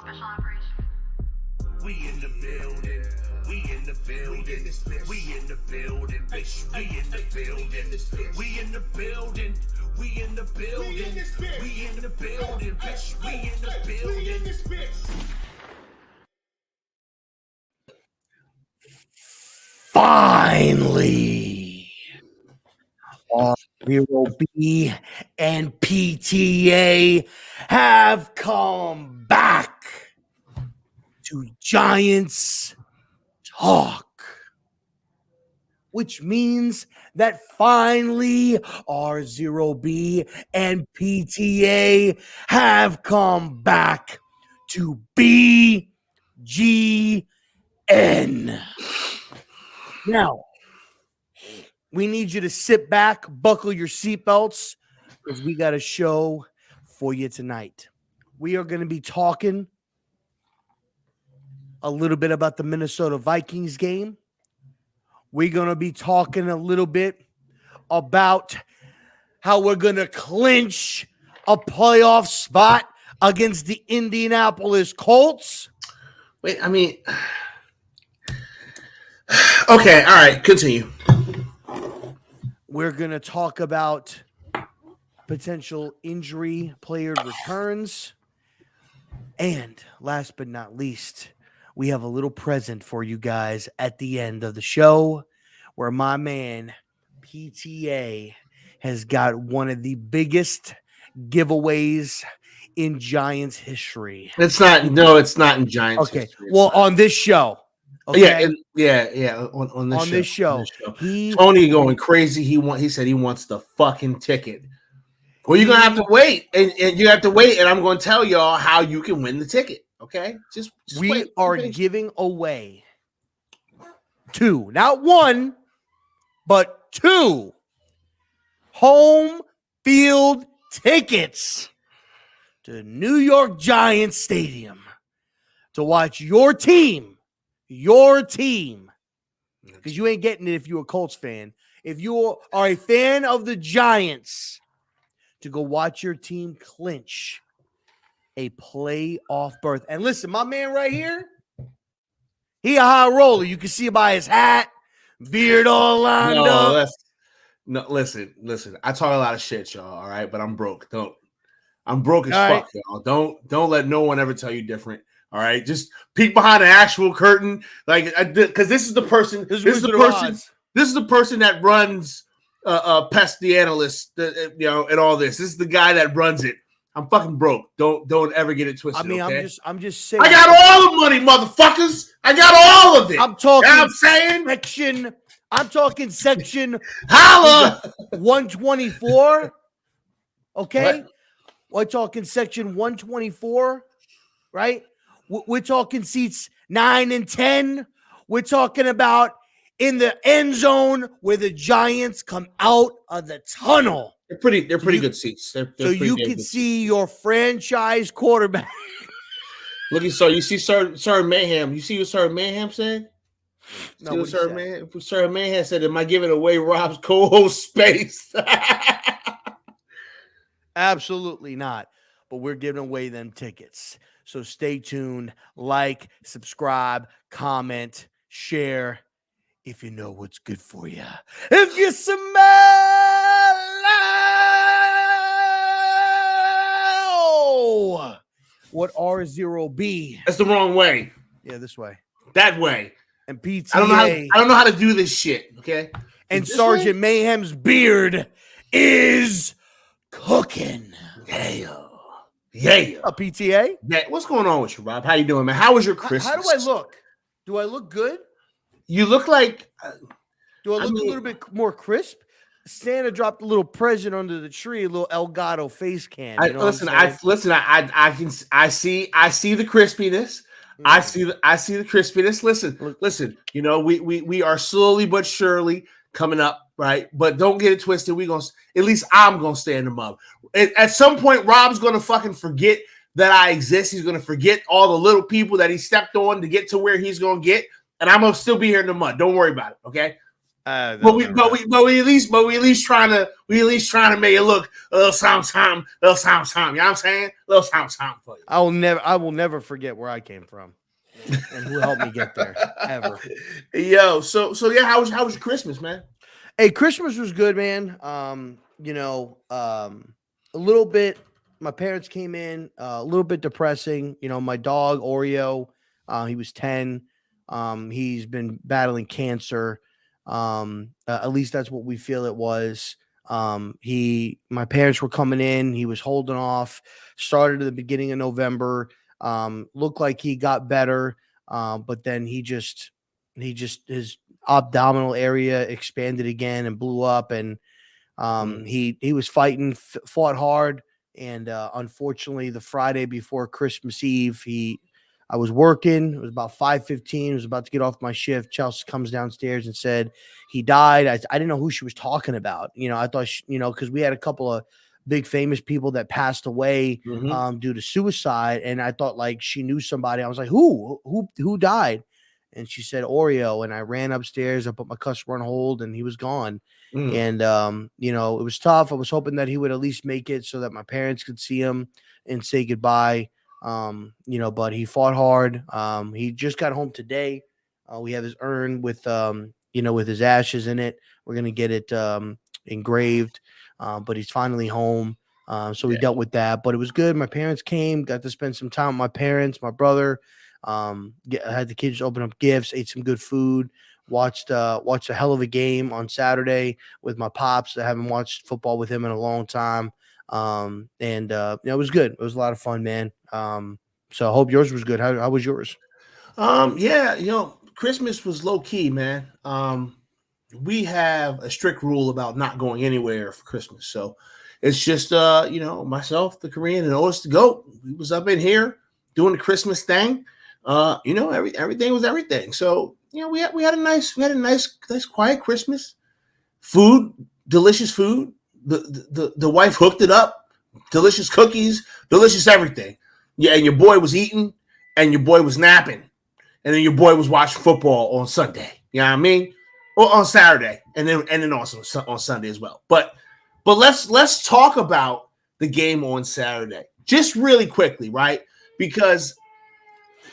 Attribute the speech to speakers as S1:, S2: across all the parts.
S1: special operation.
S2: We in the building. We in the building. We in the building, bitch. We in the building. We in the building. We in the building. We in the building, bitch. We in the building. Finally, RZeroB and PTA have come back to Giants Talk, which means that finally RZeroB and PTA have come back to BGN. Now, we need you to sit back, buckle your seatbelts, because we got a show for you tonight. We are going to be talking a little bit about the Minnesota Vikings game. We're going to be talking a little bit about how we're going to clinch a playoff spot against the Indianapolis Colts.
S3: Wait, I mean, okay, all right, continue.
S2: We're going to talk about potential injury player returns. And last but not least, we have a little present for you guys at the end of the show where my man PTA has got one of the biggest giveaways in Giants history.
S3: It's not in Giants
S2: Okay.
S3: history.
S2: Well, on this show. Okay?
S3: Yeah. On this show.
S2: Tony
S3: going crazy. He said he wants the fucking ticket. Well, you're gonna have to wait, and you have to wait, and I'm going to tell y'all how you can win the ticket. Okay, just
S2: we
S3: wait.
S2: are giving away 2, not 1, but 2 home field tickets to New York Giants Stadium to watch your team, because you ain't getting it if you're a Colts fan. If you are a fan of the Giants, to go watch your team clinch a playoff berth. And listen, my man right here, he a high roller. You can see by his hat, beard all lined up.
S3: Listen. I talk a lot of shit, y'all. All right, but I'm broke. I'm broke as
S2: all
S3: fuck, y'all. Don't let no one ever tell you different. All right, just peek behind the actual curtain, like because this is the person. This is the person that runs Pest the analyst, and all this. This is the guy that runs it. I'm fucking broke. Don't ever get it twisted.
S2: I mean,
S3: okay?
S2: I'm just saying.
S3: I got all the money, motherfuckers. I got all of it.
S2: I'm talking.
S3: You know what I'm saying
S2: section. I'm talking section.
S3: Holla
S2: 124. Okay,
S3: what?
S2: we're talking section 124, right? We're talking seats 9 and 10. We're talking about in the end zone where the Giants come out of the tunnel.
S3: They're pretty good seats. They're
S2: so you can see your franchise quarterback.
S3: Look, you see Sir Mayhem. You see what Sir Mayhem said?
S2: No,
S3: Sir Mayhem said, "Am I giving away Rob's co-host space?"
S2: Absolutely not. But we're giving away them tickets. So stay tuned. Like, subscribe, comment, share. If you know what's good for you. If you smell what RZeroB.
S3: That's the wrong way.
S2: Yeah, this way.
S3: That way.
S2: And PTA.
S3: I don't know how to do this shit, okay?
S2: And Sergeant Mayhem's beard is cooking.
S3: Yeah.
S2: A PTA?
S3: Yeah. What's going on with you, Rob? How you doing, man? How was your Christmas?
S2: How do I look? Do I look good?
S3: You look like.
S2: Do I look a little bit more crisp? Santa dropped a little present under the tree, a little Elgato face cam.
S3: I see the crispiness. I see the crispiness. Listen. You know, we are slowly but surely coming up, right? But don't get it twisted. I'm gonna stay in the mud. At some point, Rob's gonna fucking forget that I exist. He's gonna forget all the little people that he stepped on to get to where he's gonna get. And I'm going to still be here in the mud. Don't worry about it, okay? But we at least trying to make it look a little something. You know what I'm saying? A little something for you.
S2: I will never forget where I came from and who helped me get there ever.
S3: Yo, so yeah, how was your Christmas, man?
S2: Hey, Christmas was good, man. A little bit. My parents came in a little bit depressing. You know, my dog Oreo, he was 10. He's been battling cancer. At least that's what we feel it was. My parents were coming in. He was holding off. Started at the beginning of November. Looked like he got better, but then his abdominal area expanded again and blew up, and he was fought hard, and unfortunately the Friday before Christmas Eve, I was working. It was about 5:15. I was about to get off my shift. Chelsea comes downstairs and said he died. I didn't know who she was talking about. I thought because we had a couple of big famous people that passed away due to suicide, and I thought like she knew somebody. I was like, who died? And she said Oreo, and I ran upstairs. I put my customer on hold, and he was gone. And it was tough. I was hoping that he would at least make it so that my parents could see him and say goodbye. But he fought hard. He just got home today. We have his urn with his ashes in it. We're gonna get it engraved. But he's finally home. So we dealt with that. But it was good. My parents came, got to spend some time with my parents, my brother. I had the kids open up gifts, ate some good food, watched a hell of a game on Saturday with my pops. I haven't watched football with him in a long time. It was good. It was a lot of fun, man. So I hope yours was good. How was yours?
S3: Yeah, Christmas was low key, man. We have a strict rule about not going anywhere for Christmas. So it's just myself, the Korean, and Otis the goat. We was up in here doing the Christmas thing. Everything was everything. So we had a nice quiet Christmas. Food, delicious food. The wife hooked it up. Delicious cookies, delicious everything. Yeah, and your boy was eating, and your boy was napping, and then your boy was watching football on Sunday. You know what I mean? Or on Saturday, and then also on Sunday as well. But let's talk about the game on Saturday, just really quickly, right? Because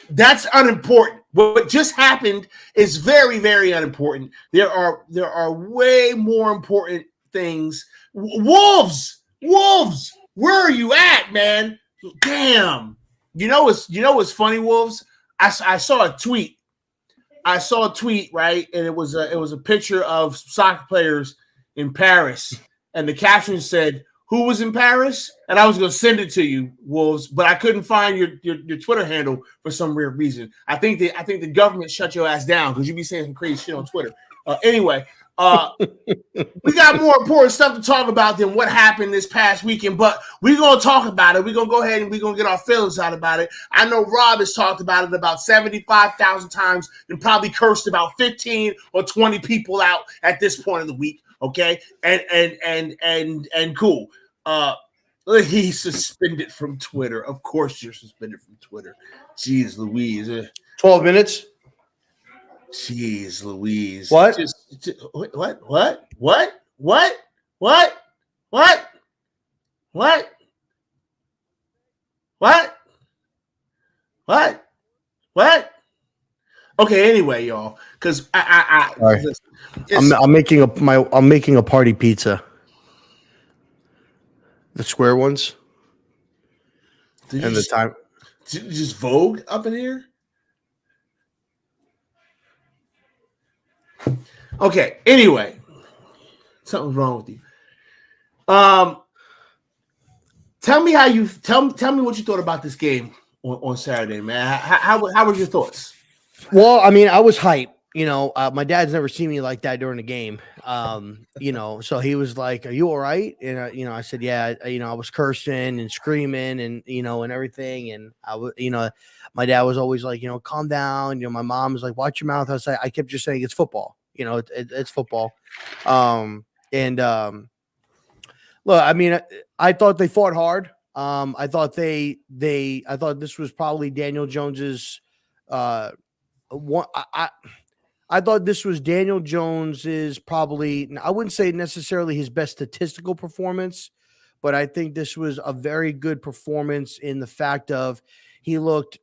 S3: that's unimportant. What just happened is very, very unimportant. There are way more important things. Wolves, where are you at, man? Damn. You know what's funny, Wolves? I saw a tweet. Right, and it was a picture of soccer players in Paris, and the caption said, "Who was in Paris?" And I was going to send it to you, Wolves, but I couldn't find your Twitter handle for some weird reason. I think the government shut your ass down because you be saying some crazy shit on Twitter. Anyway, we got more important stuff to talk about than what happened this past weekend, but we're going to talk about it. We're going to go ahead and we're going to get our feelings out about it. I know Rob has talked about it about 75,000 times and probably cursed about 15 or 20 people out at this point of the week. Okay. And cool. He's suspended from Twitter. Of course you're suspended from Twitter. Jeez Louise.
S2: 12 minutes.
S3: Jeez Louise.
S2: What?
S3: What? Okay, anyway, y'all, because
S2: I'm making a party pizza. The square ones.
S3: Did you just Vogue up in here? Okay. Anyway, something's wrong with you. Tell me what you thought about this game on Saturday, man. How were your thoughts?
S2: Well, I mean, I was hyped. My dad's never seen me like that during a game. So he was like, "Are you all right?" And I said, "Yeah." I was cursing and screaming and and everything. And my dad was always like, "Calm down." My mom was like, "Watch your mouth." I kept just saying, "It's football." It's football. Look, I mean, I thought they fought hard. I thought I thought this was probably Daniel Jones's one. I thought this was Daniel Jones's probably, I wouldn't say necessarily his best statistical performance, but I think this was a very good performance in the fact of he looked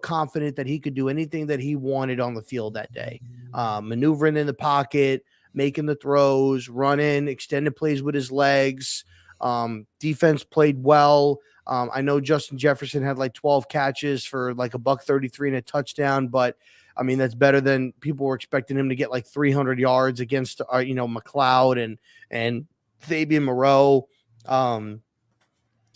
S2: confident that he could do anything that he wanted on the field that day. Maneuvering in the pocket, making the throws, running, extended plays with his legs. Defense played well. I know Justin Jefferson had like 12 catches for like $133 and a touchdown, but I mean, that's better than people were expecting him to get like 300 yards against, McLeod and Fabian Moreau.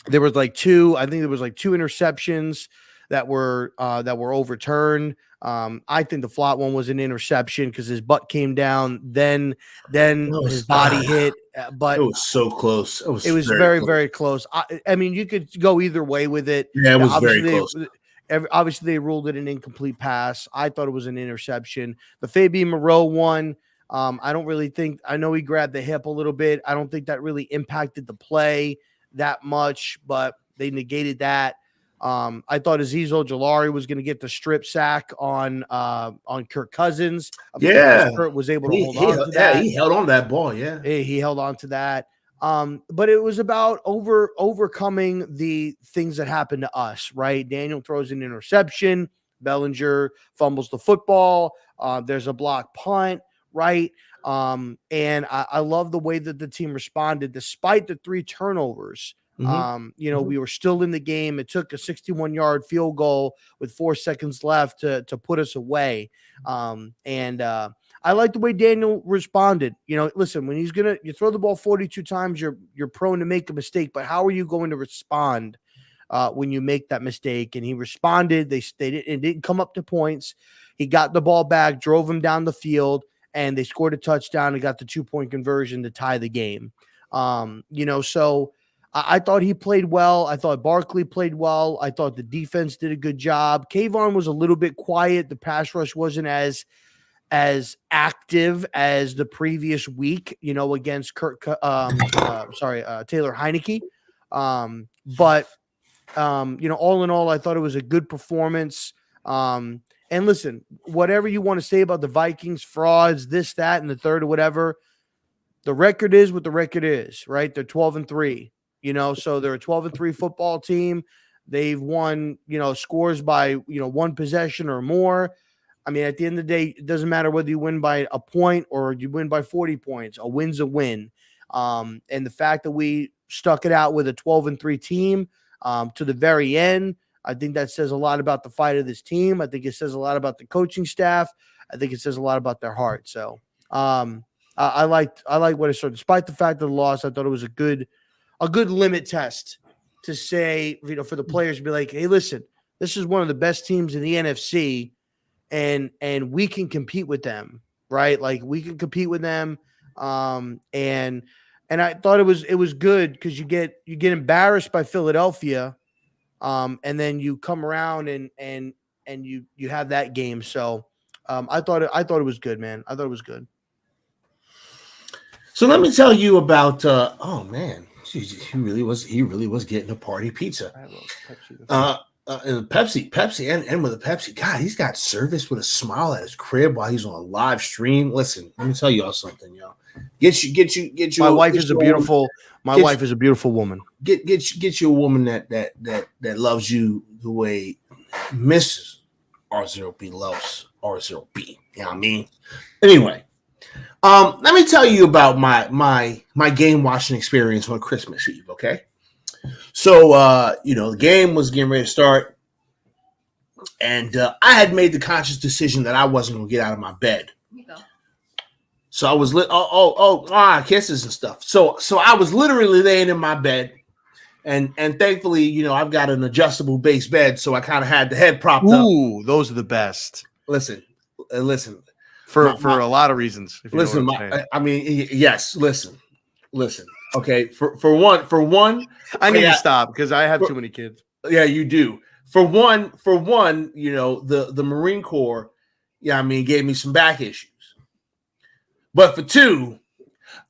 S2: There was like two interceptions that were overturned. I think the flat one was an interception because his butt came down, then his body hit. But
S3: it was so close.
S2: It was very, very close. I mean, you could go either way with it.
S3: Yeah, it was very close.
S2: Obviously, they ruled it an incomplete pass. I thought it was an interception. The Fabian Moreau one, I don't really think – I know he grabbed the hip a little bit. I don't think that really impacted the play that much, but they negated that. I thought Azeez Ojulari was going to get the strip sack on Kirk Cousins. Kirk was able to hold on to that.
S3: Yeah, he held on to that ball, yeah.
S2: He held on to that. But it was about overcoming the things that happened to us, right? Daniel throws an interception. Bellinger fumbles the football. There's a block punt, right? And I love the way that the team responded despite the 3 turnovers. We were still in the game. It took a 61-yard field goal with 4 seconds left to put us away. I like the way Daniel responded. Listen, when you throw the ball 42 times, you're prone to make a mistake, but how are you going to respond when you make that mistake? And he responded. It didn't come up to points. He got the ball back, drove him down the field, and they scored a touchdown and got the 2-point conversion to tie the game. So I thought he played well. I thought Barkley played well. I thought the defense did a good job. Kayvon was a little bit quiet. The pass rush wasn't as active as the previous week, against Taylor Heineke. But all in all, I thought it was a good performance. And listen, whatever you want to say about the Vikings, frauds, this, that, and the third or whatever, the record is what the record is, right? They're 12-3, so they're a 12-3 football team. They've won, scores by, 1 possession or more. I mean, at the end of the day, it doesn't matter whether you win by a point or you win by 40 points. A win's a win. And the fact that we stuck it out with a 12-3 team to the very end, I think that says a lot about the fight of this team. I think it says a lot about the coaching staff. I think it says a lot about their heart. So I like what I saw. Despite the fact of the loss, I thought it was a good limit test to say, for the players to be like, hey, listen, this is one of the best teams in the NFC. And we can compete with them, right? Like we can compete with them. And I thought it was good because you get embarrassed by Philadelphia, and then you come around and you have that game. So I thought it was good, man. I thought it was good.
S3: So let me tell you about he really was getting a party pizza. Pepsi, and with a Pepsi. God, he's got service with a smile at his crib while he's on a live stream. Listen, let me tell y'all something, y'all. Get you.
S2: My wife is a beautiful woman.
S3: Get you a woman that loves you the way Mrs. RZeroB loves RZeroB. You know what I mean? Anyway, let me tell you about my game watching experience on Christmas Eve. Okay. So, the game was getting ready to start, and I had made the conscious decision that I wasn't going to get out of my bed. So I was kisses and stuff. So I was literally laying in my bed, and thankfully, I've got an adjustable base bed, so I kind of had the head propped up.
S2: Ooh, those are the best.
S3: Listen.
S2: For a lot of reasons.
S3: Listen, yes. Listen. Okay, for one,
S2: I need to stop because I have too many kids.
S3: Yeah, you do. For one, the Marine Corps, gave me some back issues. But for 2,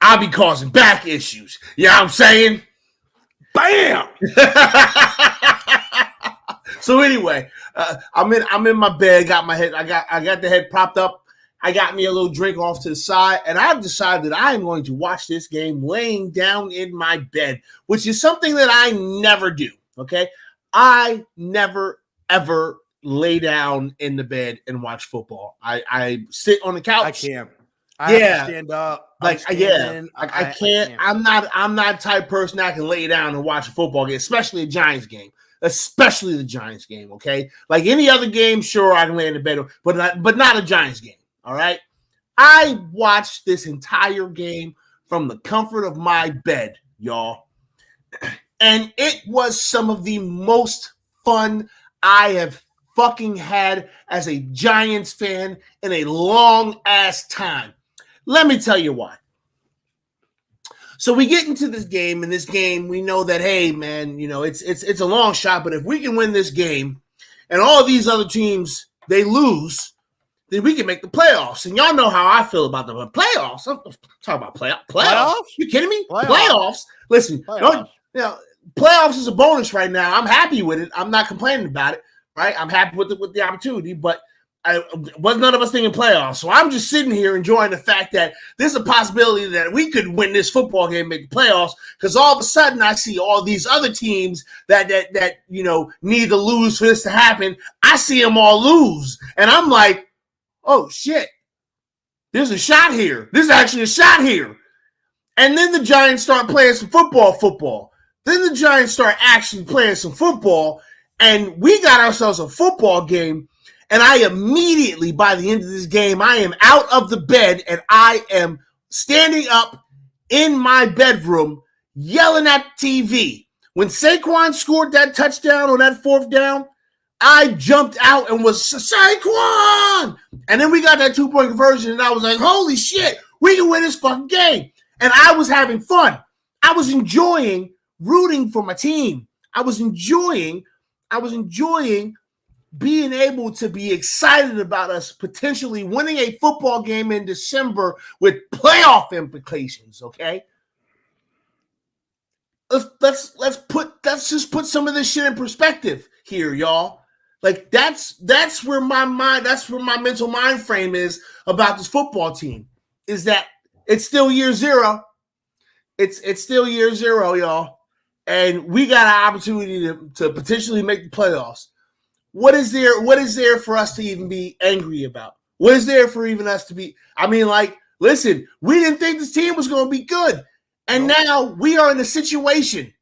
S3: I'll be causing back issues. You know what I'm saying? Bam! So anyway, I'm in my bed, got my head, I got the head propped up. I got me a little drink off to the side, and I've decided that I am going to watch this game laying down in my bed, which is something that I never do, okay? I never, ever lay down in the bed and watch football. I sit on the couch.
S2: I can't. I have to stand up.
S3: I can't. I'm not the type of person that can lay down and watch a football game, especially a Giants game. Especially the Giants game, okay? Like any other game, sure, I can lay in the bed, but not a Giants game, all right? I watched this entire game from the comfort of my bed, y'all. And it was some of the most fun I have fucking had as a Giants fan in a long-ass time. Let me tell you why. So we get into this game, and this game, we know that, hey, man, you know, it's a long shot, but if we can win this game and all these other teams, they lose, then we can make the playoffs. And y'all know how I feel about the playoffs. I'm talking about playoffs. You kidding me? Playoffs. Listen, playoffs is a bonus right now. I'm happy with it. I'm not complaining about it, right? I'm happy with the opportunity, but none of us thinking playoffs. So I'm just sitting here enjoying the fact that there's a possibility that we could win this football game, make the playoffs, because all of a sudden I see all these other teams that you know need to lose for this to happen. I see them all lose, and I'm like, oh shit, there's a shot here. There's actually a shot here. And then the Giants start playing some football. Then the Giants start actually playing some football, and we got ourselves a football game. And I immediately, by the end of this game, I am out of the bed and I am standing up in my bedroom yelling at TV. When Saquon scored that touchdown on that fourth down, I jumped out and was, Saquon! And then we got that 2-point conversion and I was like, holy shit, we can win this fucking game. And I was having fun. I was enjoying rooting for my team. I was enjoying being able to be excited about us potentially winning a football game in December with playoff implications, okay? Let's just put some of this shit in perspective here, y'all. Like that's where my mental mind frame is about this football team, is that it's still year zero. It's still year zero, y'all. And we got an opportunity to potentially make the playoffs. What is there for us to even be angry about? What is there for even us to be? I mean, like, listen, we didn't think this team was going to be good. And now we are in a situation,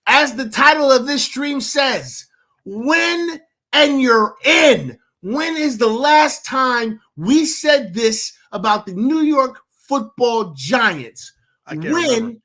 S3: as the title of this stream says, win and you're in. When is the last time we said this about the New York Football Giants? Win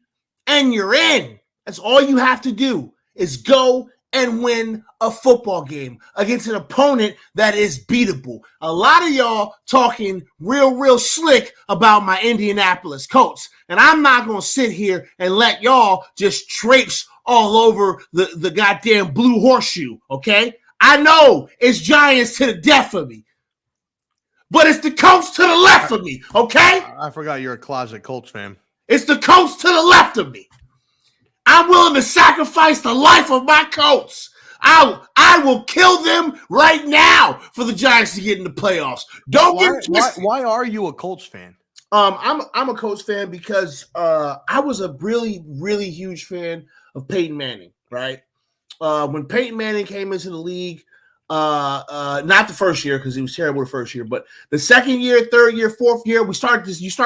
S3: and you're in. That's all you have to do is go and win a football game against an opponent that is beatable. A lot of y'all talking real slick about my Indianapolis Colts, and I'm not going to sit here and let y'all just traipse all over the goddamn blue horseshoe, okay? I know it's Giants to the death of me, but it's the Colts to the left of me, okay?
S2: I forgot you're a closet Colts fan.
S3: It's the Colts to the left of me. I'm willing to sacrifice the life of my Colts. I will kill them right now for the Giants to get in the playoffs. Don't get twisted.
S2: Why are you a Colts fan?
S3: I'm a Colts fan because I was a really huge fan of Peyton Manning, right? When Peyton Manning came into the league, not the first year because he was terrible the first year, but the second year, third year, fourth year, you start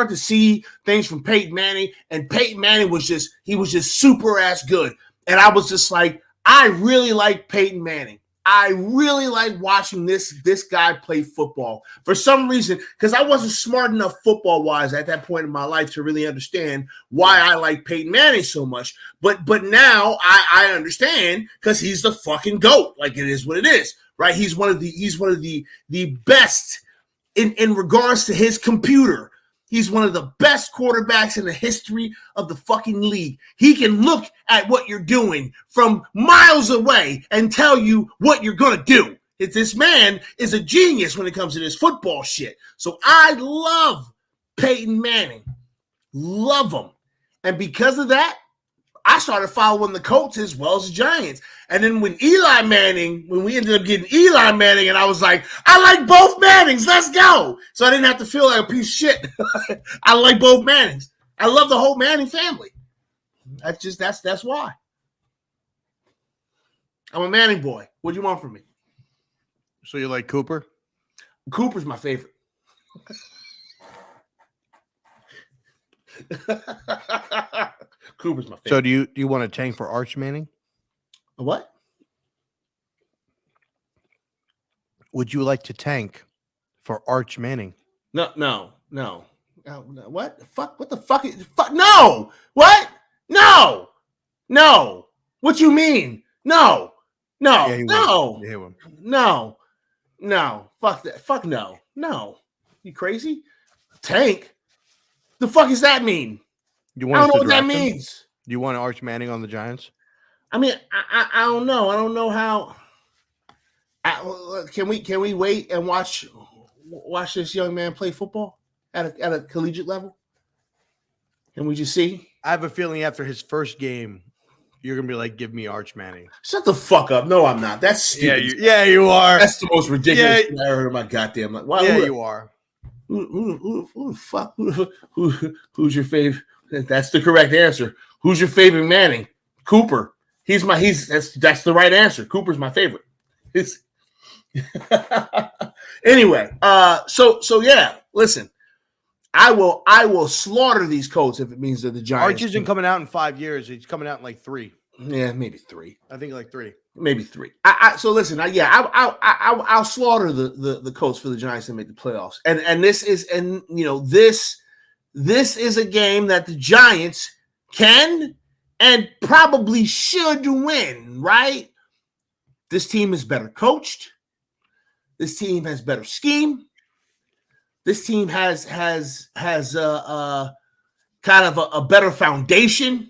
S3: to see things from Peyton Manning, and Peyton Manning was just super ass good. And I was just like, I really like Peyton Manning. I really like watching this guy play football for some reason, because I wasn't smart enough football-wise at that point in my life to really understand why I like Peyton Manning so much. But now I understand, because he's the fucking GOAT. Like, it is what it is, right? He's one of the best in regards to his computer. He's one of the best quarterbacks in the history of the fucking league. He can look at what you're doing from miles away and tell you what you're going to do. This man is a genius when it comes to this football shit. So I love Peyton Manning. Love him. And because of that, I started following the Colts as well as the Giants. And then when we ended up getting Eli Manning, and I was like, I like both Mannings. Let's go. So I didn't have to feel like a piece of shit. I like both Mannings. I love the whole Manning family. That's why. I'm a Manning boy. What do you want from me?
S2: So you like Cooper?
S3: Cooper's my favorite. Cooper's my favorite.
S2: So do you want to tank for Arch Manning?
S3: What?
S2: Would you like to tank for Arch Manning?
S3: No. What? Fuck? What the fuck? Fuck? No. What? No. What you mean? No.
S2: Yeah,
S3: No.
S2: Yeah,
S3: No. Fuck that. Fuck no. No. You crazy? Tank? The fuck does that mean? I don't know what that means.
S2: Do you want Arch Manning on the Giants?
S3: I mean, I don't know. I don't know how. Can we wait and watch this young man play football at a collegiate level? Can we just see?
S2: I have a feeling after his first game, you're gonna be like, "Give me Arch Manning."
S3: Shut the fuck up! No, I'm not. That's stupid.
S2: Yeah, you are.
S3: That's the most ridiculous thing I heard in my goddamn life. Why?
S2: You are.
S3: Who the fuck? Who's your favorite? That's the correct answer. Who's your favorite Manning? Cooper. That's the right answer. Cooper's my favorite. Anyway, so yeah, listen. I will slaughter these Colts if it means that the Giants.
S2: Arch isn't coming out in 5 years. He's coming out in like 3.
S3: Yeah, maybe 3.
S2: I think like 3.
S3: Maybe 3. So listen, I'll slaughter the Colts for the Giants to make the playoffs. And this is this is a game that the Giants can and probably should win, right? This team is better coached. This team has better scheme. This team has kind of a better foundation,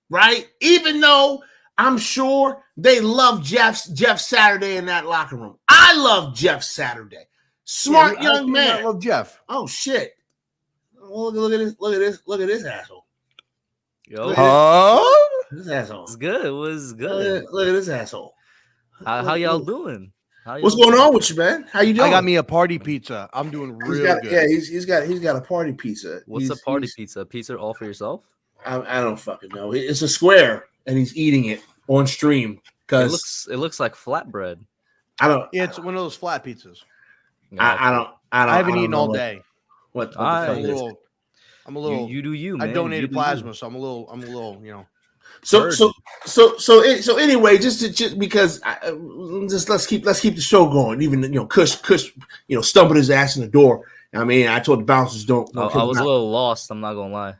S3: right? Even though I'm sure they love Jeff Saturday in that locker room. I love Jeff Saturday. Smart young man.
S2: I love Jeff.
S3: Oh shit. Well, look at this asshole.
S2: Yo.
S3: This asshole.
S1: It's good. It was good.
S3: Look at this asshole.
S1: How y'all doing?
S3: What's going on with you, man? How you doing?
S2: I got me a party pizza. I'm doing real good.
S3: Yeah, he's got a party pizza.
S1: What's a party pizza? A pizza all for yourself?
S3: I don't fucking know. It's a square, and he's eating it on stream because
S1: it looks like flatbread.
S3: I don't.
S2: Yeah, it's one of those flat pizzas.
S3: I
S2: haven't eaten all day.
S3: What the
S1: I'm
S3: fuck is?
S2: I'm a little.
S1: You do you, man.
S2: I donated plasma, so I'm a little.
S3: So anyway, just because let's keep the show going. Even Kush stumbled his ass in the door. I mean, I told the bouncers don't.
S1: I was a little lost. I'm not gonna lie.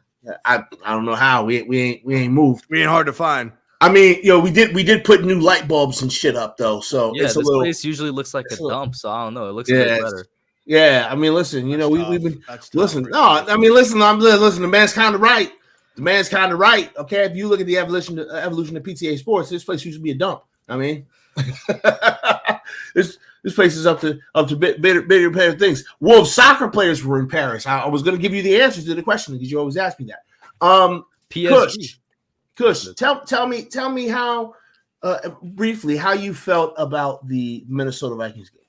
S3: I don't know how we ain't moved.
S2: We ain't hard to find.
S3: I mean, we did put new light bulbs and shit up though. So
S1: yeah,
S3: it's
S1: this place usually looks like a dump. So I don't know. It looks a bit better.
S3: Yeah, I mean, listen, we've been listen.
S2: Tough,
S3: no, I mean, listen. The man's kind of right. The man's kind of right. Okay, if you look at the evolution of PTA sports, this place used to be a dump. I mean, this place is up to bigger better things. Wolves soccer players were in Paris. I was going to give you the answers to the question because you always ask me that.
S1: PSG.
S3: Kush, tell me how briefly how you felt about the Minnesota Vikings game.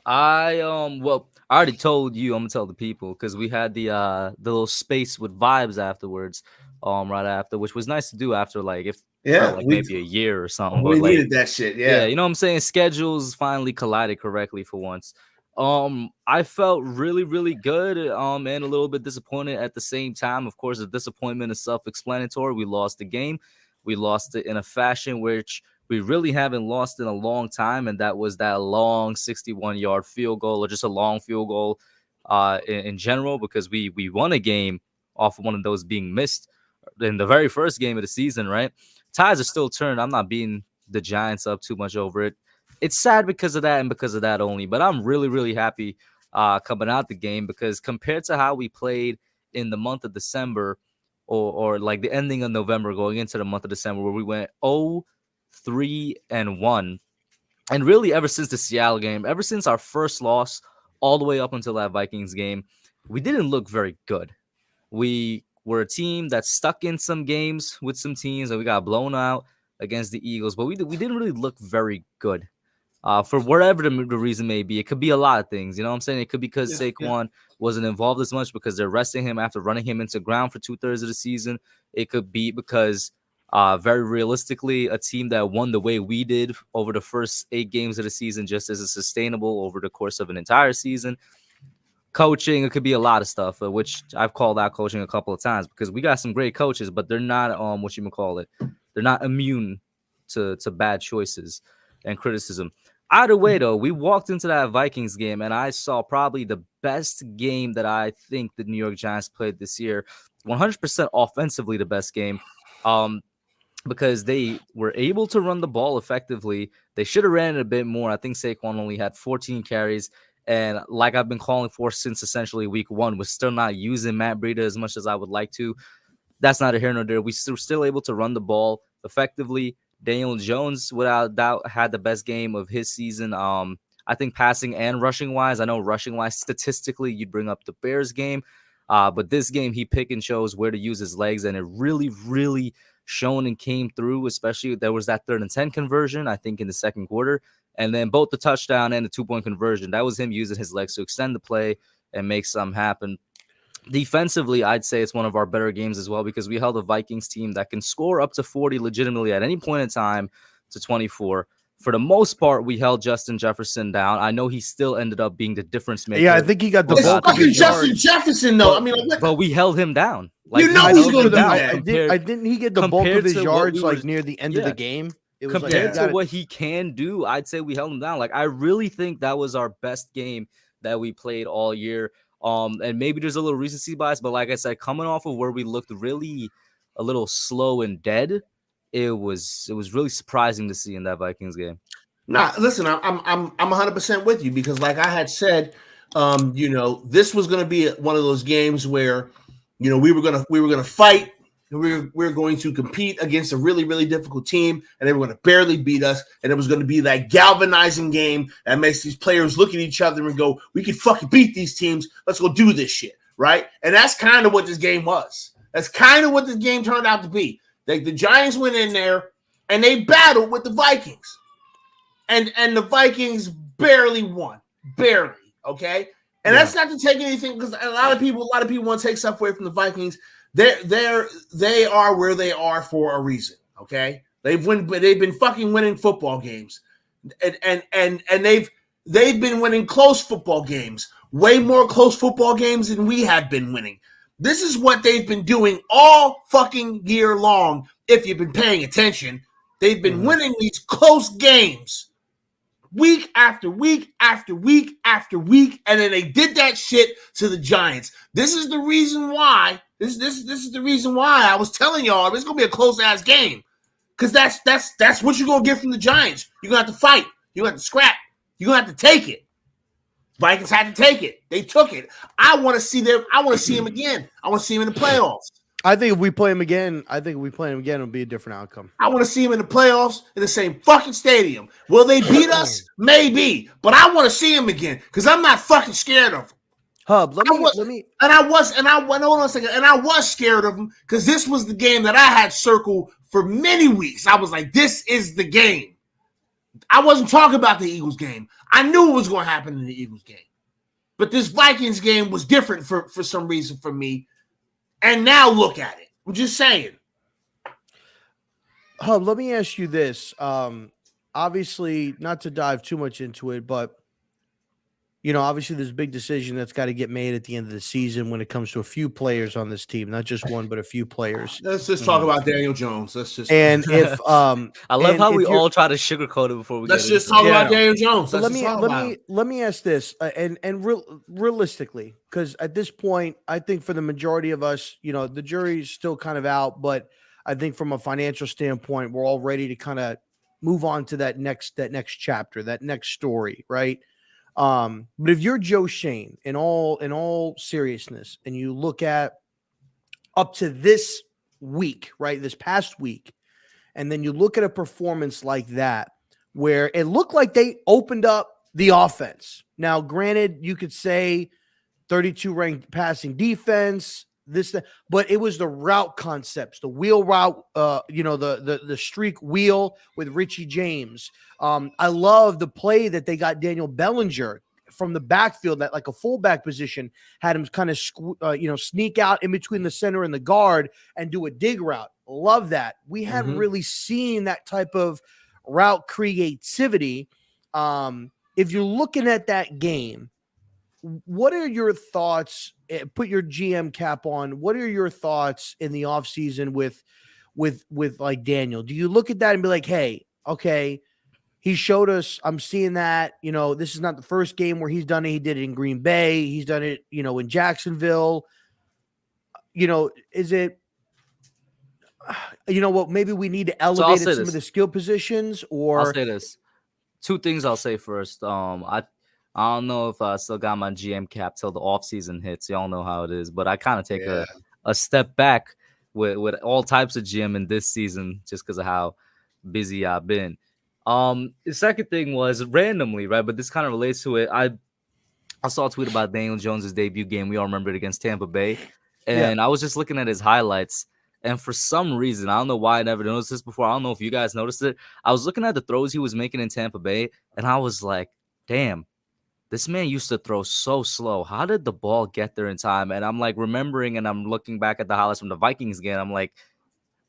S1: I already told you. I'm gonna tell the people because we had the little space with vibes afterwards, right after, which was nice to do after maybe a year or something.
S3: We needed that shit. Yeah,
S1: you know what I'm saying. Schedules finally collided correctly for once. I felt really, really good. And a little bit disappointed at the same time. Of course, the disappointment is self-explanatory. We lost the game. We lost it in a fashion which we really haven't lost in a long time, and that was that long 61-yard field goal, or just a long field goal in general, because we won a game off of one of those being missed in the very first game of the season, right? Ties are still turned. I'm not beating the Giants up too much over it. It's sad because of that and because of that only, but I'm really, really happy coming out the game because compared to how we played in the month of December or like the ending of November going into the month of December where we went 0-3-1. And really ever since the Seattle game, ever since our first loss all the way up until that Vikings game, we didn't look very good. We we're a team that's stuck in some games with some teams, and we got blown out against the Eagles, but we didn't really look very good. For whatever the reason may be. It could be a lot of things. You know what I'm saying? It could be because Saquon wasn't involved as much because they're resting him after running him into ground for 2/3 of the season. It could be because very realistically, a team that won the way we did over the first 8 games of the season just isn't sustainable over the course of an entire season. Coaching, it could be a lot of stuff, which I've called out coaching a couple of times because we got some great coaches, but they're not they're not immune to bad choices and criticism. Either way, though, we walked into that Vikings game and I saw probably the best game that I think the New York Giants played this year. 100% offensively, the best game. Because they were able to run the ball effectively. They should have ran it a bit more. I think Saquon only had 14 carries. And like I've been calling for since essentially week 1, we're still not using Matt Breida as much as I would like to. That's not a here nor there. We're still able to run the ball effectively. Daniel Jones, without doubt, had the best game of his season. I think passing and rushing wise. I know rushing wise, statistically, you'd bring up the Bears game. But this game, he pick and chose where to use his legs. And it really, really shown and came through, especially there was that 3rd and 10 conversion, I think, in the second quarter. And then both the touchdown and the 2-point conversion, that was him using his legs to extend the play and make something happen. Defensively, I'd say it's one of our better games as well because we held a Vikings team that can score up to 40 legitimately at any point in time to 24. For the most part, we held Justin Jefferson down. I know he still ended up being the difference maker.
S2: Yeah, I think he got the
S3: bulk of his Justin Jefferson, though. I mean,
S1: but we held him down.
S3: Like, you know he's going to do that.
S2: Didn't he get the bulk of his yards like near the end of the game?
S1: Compared to what he can do, I'd say we held him down. Like, I really think that was our best game that we played all year. And maybe there's a little recency bias, but like I said, coming off of where we looked really a little slow and dead, it was really surprising to see in that Vikings game.
S3: Nah, listen, I'm 100% with you because, like I had said, this was going to be one of those games where, we were gonna fight. We were going to compete against a really, really difficult team, and they were going to barely beat us. And it was going to be that galvanizing game that makes these players look at each other and go, "We can fucking beat these teams. Let's go do this shit." Right? And that's kind of what this game was. That's kind of what this game turned out to be. Like, the Giants went in there and they battled with the Vikings, and the Vikings barely won, barely. Okay, and that's not to take anything because a lot of people want to take stuff away from the Vikings. They are where they are for a reason. Okay, they've been fucking winning football games, and they've been winning close football games, way more close football games than we have been winning. This is what they've been doing all fucking year long. If you've been paying attention, they've been winning these close games week after week after week after week, and then they did that shit to the Giants. This is the reason why. This is the reason why I was telling y'all it's gonna be a close ass game, because that's what you're gonna get from the Giants. You're gonna have to fight. You're gonna have to scrap. You're gonna have to take it. Vikings had to take it. They took it. I want to see them. I want to see him again. I want to see him in the playoffs.
S2: I think if we play him again, it'll be a different outcome.
S3: I want to see him in the playoffs in the same fucking stadium. Will they beat us? Maybe. But I want to see him again because I'm not fucking scared of him.
S2: Hub, let me.
S3: I was scared of him because this was the game that I had circled for many weeks. I was like, this is the game. I wasn't talking about the Eagles game. I knew what was going to happen in the Eagles game. But this Vikings game was different for some reason for me. And now look at it. I'm just saying.
S2: Hub, let me ask you this. Obviously, not to dive too much into it, but obviously there's a big decision that's got to get made at the end of the season when it comes to a few players on this team, not just one, but a few players.
S3: Let's just talk about Daniel Jones.
S2: And if
S1: I love how we all try to sugarcoat it before we.
S3: Let's just talk about Daniel Jones.
S2: So let me ask this, realistically, because at this point, I think for the majority of us, the jury's still kind of out, but I think from a financial standpoint, we're all ready to kind of move on to that next chapter, that next story, right? But if you're Joe Shane, in all seriousness, and you look at up to this week, right, this past week, and then you look at a performance like that, where it looked like they opened up the offense. Now, granted, you could say 32 ranked passing defense, but it was the route concepts, the wheel route, the streak wheel with Richie James. I love the play that they got Daniel Bellinger from the backfield, that like a fullback position, had him kind of sneak out in between the center and the guard and do a dig route. Love that. We hadn't really seen that type of route creativity. If you're looking at that game, what are your thoughts? Put your GM cap on. What are your thoughts in the offseason with like Daniel? Do you look at that and be like, hey, okay, he showed us, I'm seeing that, this is not the first game where he's done it. He did it in Green Bay. He's done it, in Jacksonville. Is it, maybe we need to elevate some of the skill positions, or
S1: I'll say this. Two things I'll say first. I don't know if I still got my GM cap till the offseason hits. Y'all know how it is, but I kind of take a step back with all types of GM in this season just because of how busy I've been. The second thing was randomly, right? But this kind of relates to it. I saw a tweet about Daniel Jones's debut game. We all remember it against Tampa Bay. And I was just looking at his highlights. And for some reason, I don't know why I never noticed this before. I don't know if you guys noticed it. I was looking at the throws he was making in Tampa Bay, and I was like, damn, this man used to throw so slow. How did the ball get there in time? And I'm like remembering, and I'm looking back at the highlights from the Vikings game. I'm like,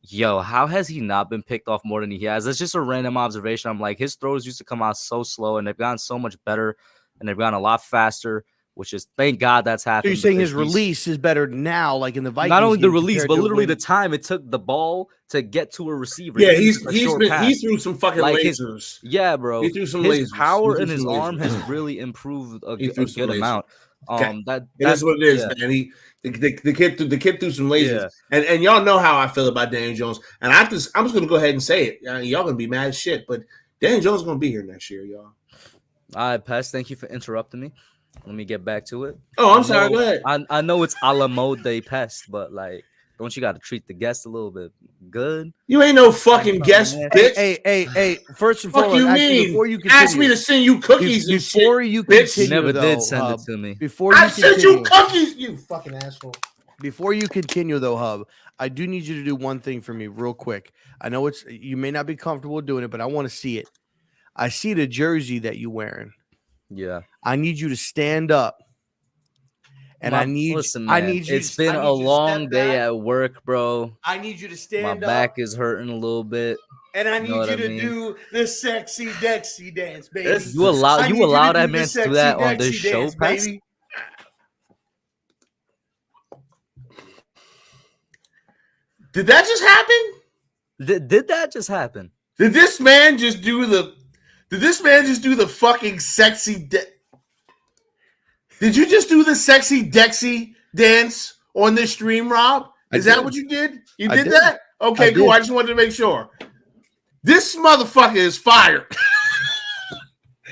S1: yo, how has he not been picked off more than he has? It's just a random observation. I'm like, his throws used to come out so slow, and they've gotten so much better, and they've gotten a lot faster, which is, thank God that's happened.
S2: So you're saying his release is better now, like in the Vikings?
S1: Not only the release, but literally the time it took the ball to get to a receiver.
S3: Yeah, he threw some fucking lasers.
S1: Bro.
S3: He threw some
S1: his
S3: lasers.
S1: Power in his arm has really improved a good amount.
S3: That's what it is, man. The kid threw some lasers, and y'all know how I feel about Daniel Jones. And I'm just gonna go ahead and say it. Y'all gonna be mad as shit, but Daniel Jones is gonna be here next year, y'all.
S1: All right, Pest. Thank you for interrupting me. Let me get back to it.
S3: Oh, I'm sorry. Go ahead.
S1: I know it's a la mode de Pest, but like, don't you got to treat the guests a little bit good?
S3: You ain't no fucking guest, bitch.
S2: Hey. First and foremost,
S3: before you continue, ask me to send you cookies
S2: before you continue.
S1: You never did send it to me.
S3: I sent you cookies, you fucking asshole.
S2: Before you continue, though, Hub, I do need you to do one thing for me real quick. I know you may not be comfortable doing it, but I want to see it. I see the jersey that you're wearing.
S1: Yeah.
S2: I need you to stand up. And
S1: listen, it's been a long day at work, bro.
S2: I need you to stand up.
S1: My back is hurting a little bit.
S2: And I need you to do the sexy Dexy dance, baby.
S1: You allow that man to do that on this show, baby?
S3: Did that just happen?
S1: Did that just happen?
S3: Did this man just do the fucking sexy Did you just do the sexy Dexy dance on this stream, Rob? Is that what you did? You did that? Okay, cool. I just wanted to make sure. This motherfucker is fired.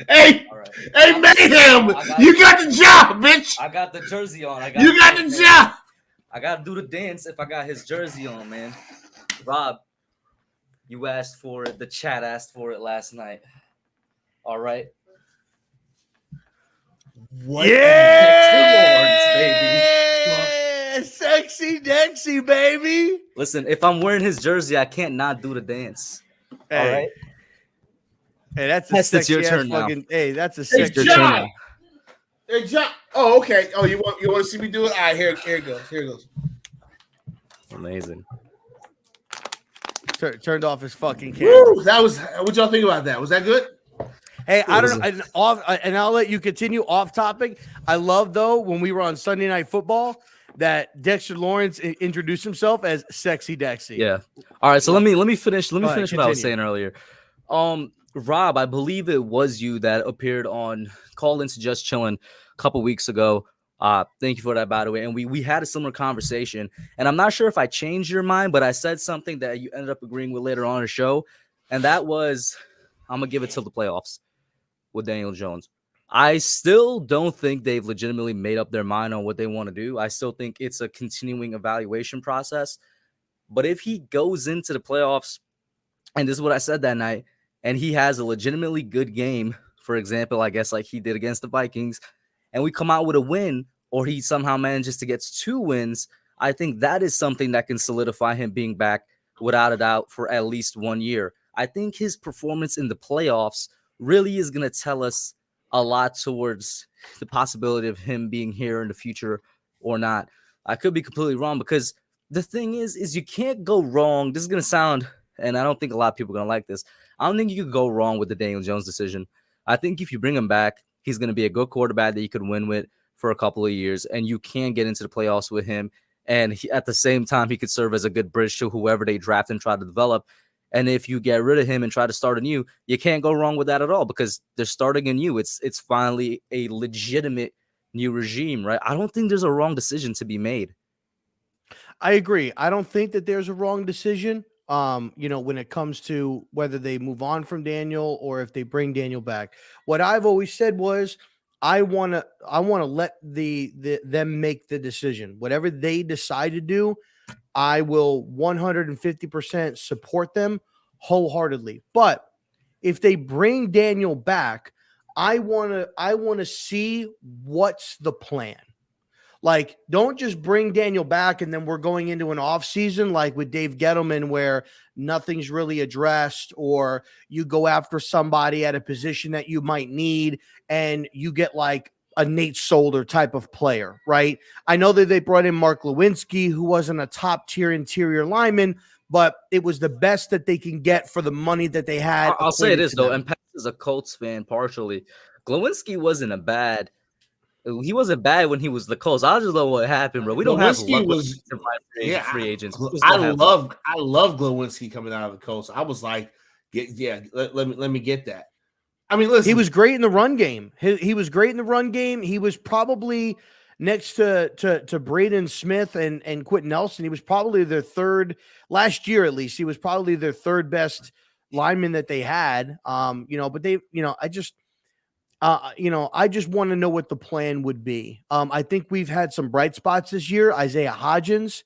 S3: Hey, Mayhem, you got the job, bitch.
S1: I got the jersey on.
S3: You got the job.
S1: I got to do the dance if I got his jersey on, man. Rob, you asked for it. The chat asked for it last night. All right.
S2: What? Yeah, sexy Dexy, baby.
S1: Listen, if I'm wearing his jersey, I can't not do the dance.
S2: Hey.
S1: All right.
S2: Hey, that's a sexy
S1: your turn
S2: fucking.
S1: now.
S2: Hey, that's a sexy.
S3: Hey, John. Hey, John. Oh, okay. Oh, you want to see me do it? All right, here it goes. Here it goes.
S1: Amazing.
S2: Turned off his fucking camera.
S3: Woo, that was. What y'all think about that? Was that good?
S2: Hey, I don't know. And I'll let you continue off topic. I love, though, when we were on Sunday Night Football, that Dexter Lawrence introduced himself as Sexy Dexy.
S1: Yeah. All right. So let me finish. Let me finish what I was saying earlier. Rob, I believe it was you that appeared on Call Into Just Chillin' a couple weeks ago. Thank you for that, by the way. And we had a similar conversation. And I'm not sure if I changed your mind, but I said something that you ended up agreeing with later on in the show. And that was, I'm going to give it till the playoffs with Daniel Jones. I still don't think they've legitimately made up their mind on what they want to do. I still think it's a continuing evaluation process. But if he goes into the playoffs, and this is what I said that night, and he has a legitimately good game, for example, I guess like he did against the Vikings, and we come out with a win, or he somehow manages to get 2 wins, I think that is something that can solidify him being back without a doubt for at least 1 year. I think his performance in the playoffs really is going to tell us a lot towards the possibility of him being here in the future or not. I could be completely wrong, because the thing is you can't go wrong. This is going to sound, and I don't think a lot of people are going to like this, I don't think you could go wrong with the Daniel Jones decision. I think if you bring him back, he's going to be a good quarterback that you could win with for a couple of years, and you can get into the playoffs with him. And at the same time, he could serve as a good bridge to whoever they draft and try to develop. And if you get rid of him and try to start anew, you can't go wrong with that at all, because they're starting anew. It's finally a legitimate new regime, right? I don't think there's a wrong decision to be made.
S2: I agree. I don't think that there's a wrong decision. When it comes to whether they move on from Daniel or if they bring Daniel back. What I've always said was I want to let them make the decision. Whatever they decide to do, I will 150% support them wholeheartedly. But if they bring Daniel back, I want to see what's the plan. Like, don't just bring Daniel back and then we're going into an off season like with Dave Gettleman where nothing's really addressed, or you go after somebody at a position that you might need and you get like a Nate Solder type of player, right? I know that they brought in Mark Lewinsky, who wasn't a top tier interior lineman, but it was the best that they can get for the money that they had.
S1: I'll say this though, and Pest is a Colts fan partially. Glowinski wasn't he wasn't bad when he was the Colts. I just love what happened, bro. We don't have luck with free agents.
S3: I love Glowinski coming out of the Colts. I was like, let me get that. I mean, listen,
S2: he was great in the run game. He was great in the run game. He was probably next to Braden Smith and Quentin Nelson. He was probably their third last year, at least. He was probably their third best lineman that they had. But they, I just want to know what the plan would be. I think we've had some bright spots this year. Isaiah Hodgins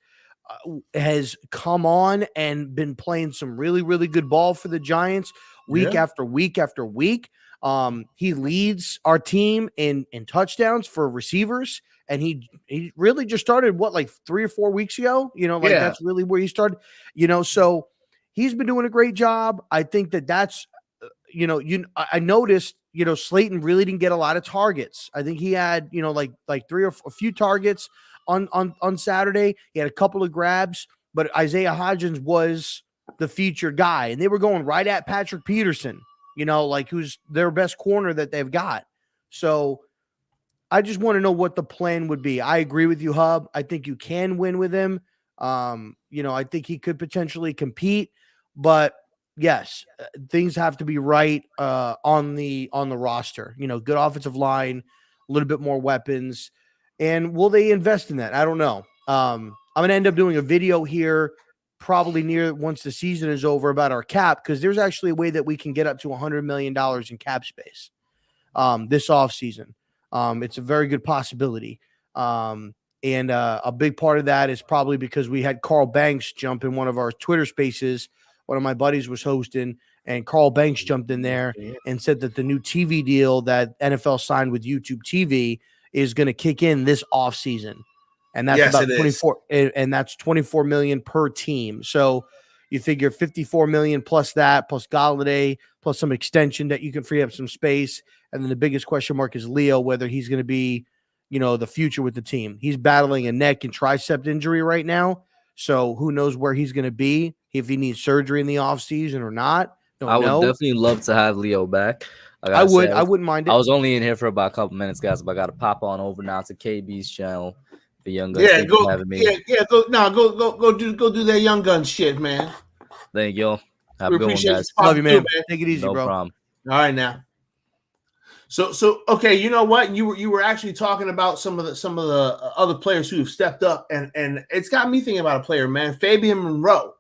S2: has come on and been playing some really, really good ball for the Giants week after week after week. He leads our team in touchdowns for receivers, and he really just started like 3 or 4 weeks ago. That's really where he started. So he's been doing a great job. I think that's I noticed. Slayton really didn't get a lot of targets. I think he had, like 3 or a few targets on Saturday. He had a couple of grabs, but Isaiah Hodgins was the featured guy, and they were going right at Patrick Peterson, who's their best corner that they've got. So I just want to know what the plan would be. I agree with you, Hub. I think you can win with him. I think he could potentially compete, but yes, things have to be right on the roster. Good offensive line, a little bit more weapons, and will they invest in that? I don't know. I'm going to end up doing a video here probably near once the season is over about our cap, because there's actually a way that we can get up to $100 million in cap space this offseason. It's a very good possibility. And a big part of that is probably because we had Carl Banks jump in one of our Twitter spaces. One of my buddies was hosting, and Carl Banks jumped in there and said that the new TV deal that NFL signed with YouTube TV is going to kick in this offseason. And that's about 24, and that's 24 million per team. So you figure 54 million plus that, plus Galladay, plus some extension that you can free up some space. And then the biggest question mark is Leo, whether he's going to be, the future with the team. He's battling a neck and tricep injury right now. So who knows where he's going to be, if he needs surgery in the offseason or not.
S1: I would definitely love to have Leo back.
S2: I wouldn't mind it.
S1: I was only in here for about a couple minutes, guys, but I got to pop on over now to KB's channel. The Young Guns.
S3: Yeah, go do that Young Gun shit, man.
S1: Thank you. Have a good one, guys.
S2: Love you, man. Take it easy,
S1: no
S2: bro.
S1: Problem.
S3: All right, now. So okay, you know what? You were actually talking about some of the other players who have stepped up, and it's got me thinking about a player, man, Fabian Monroe.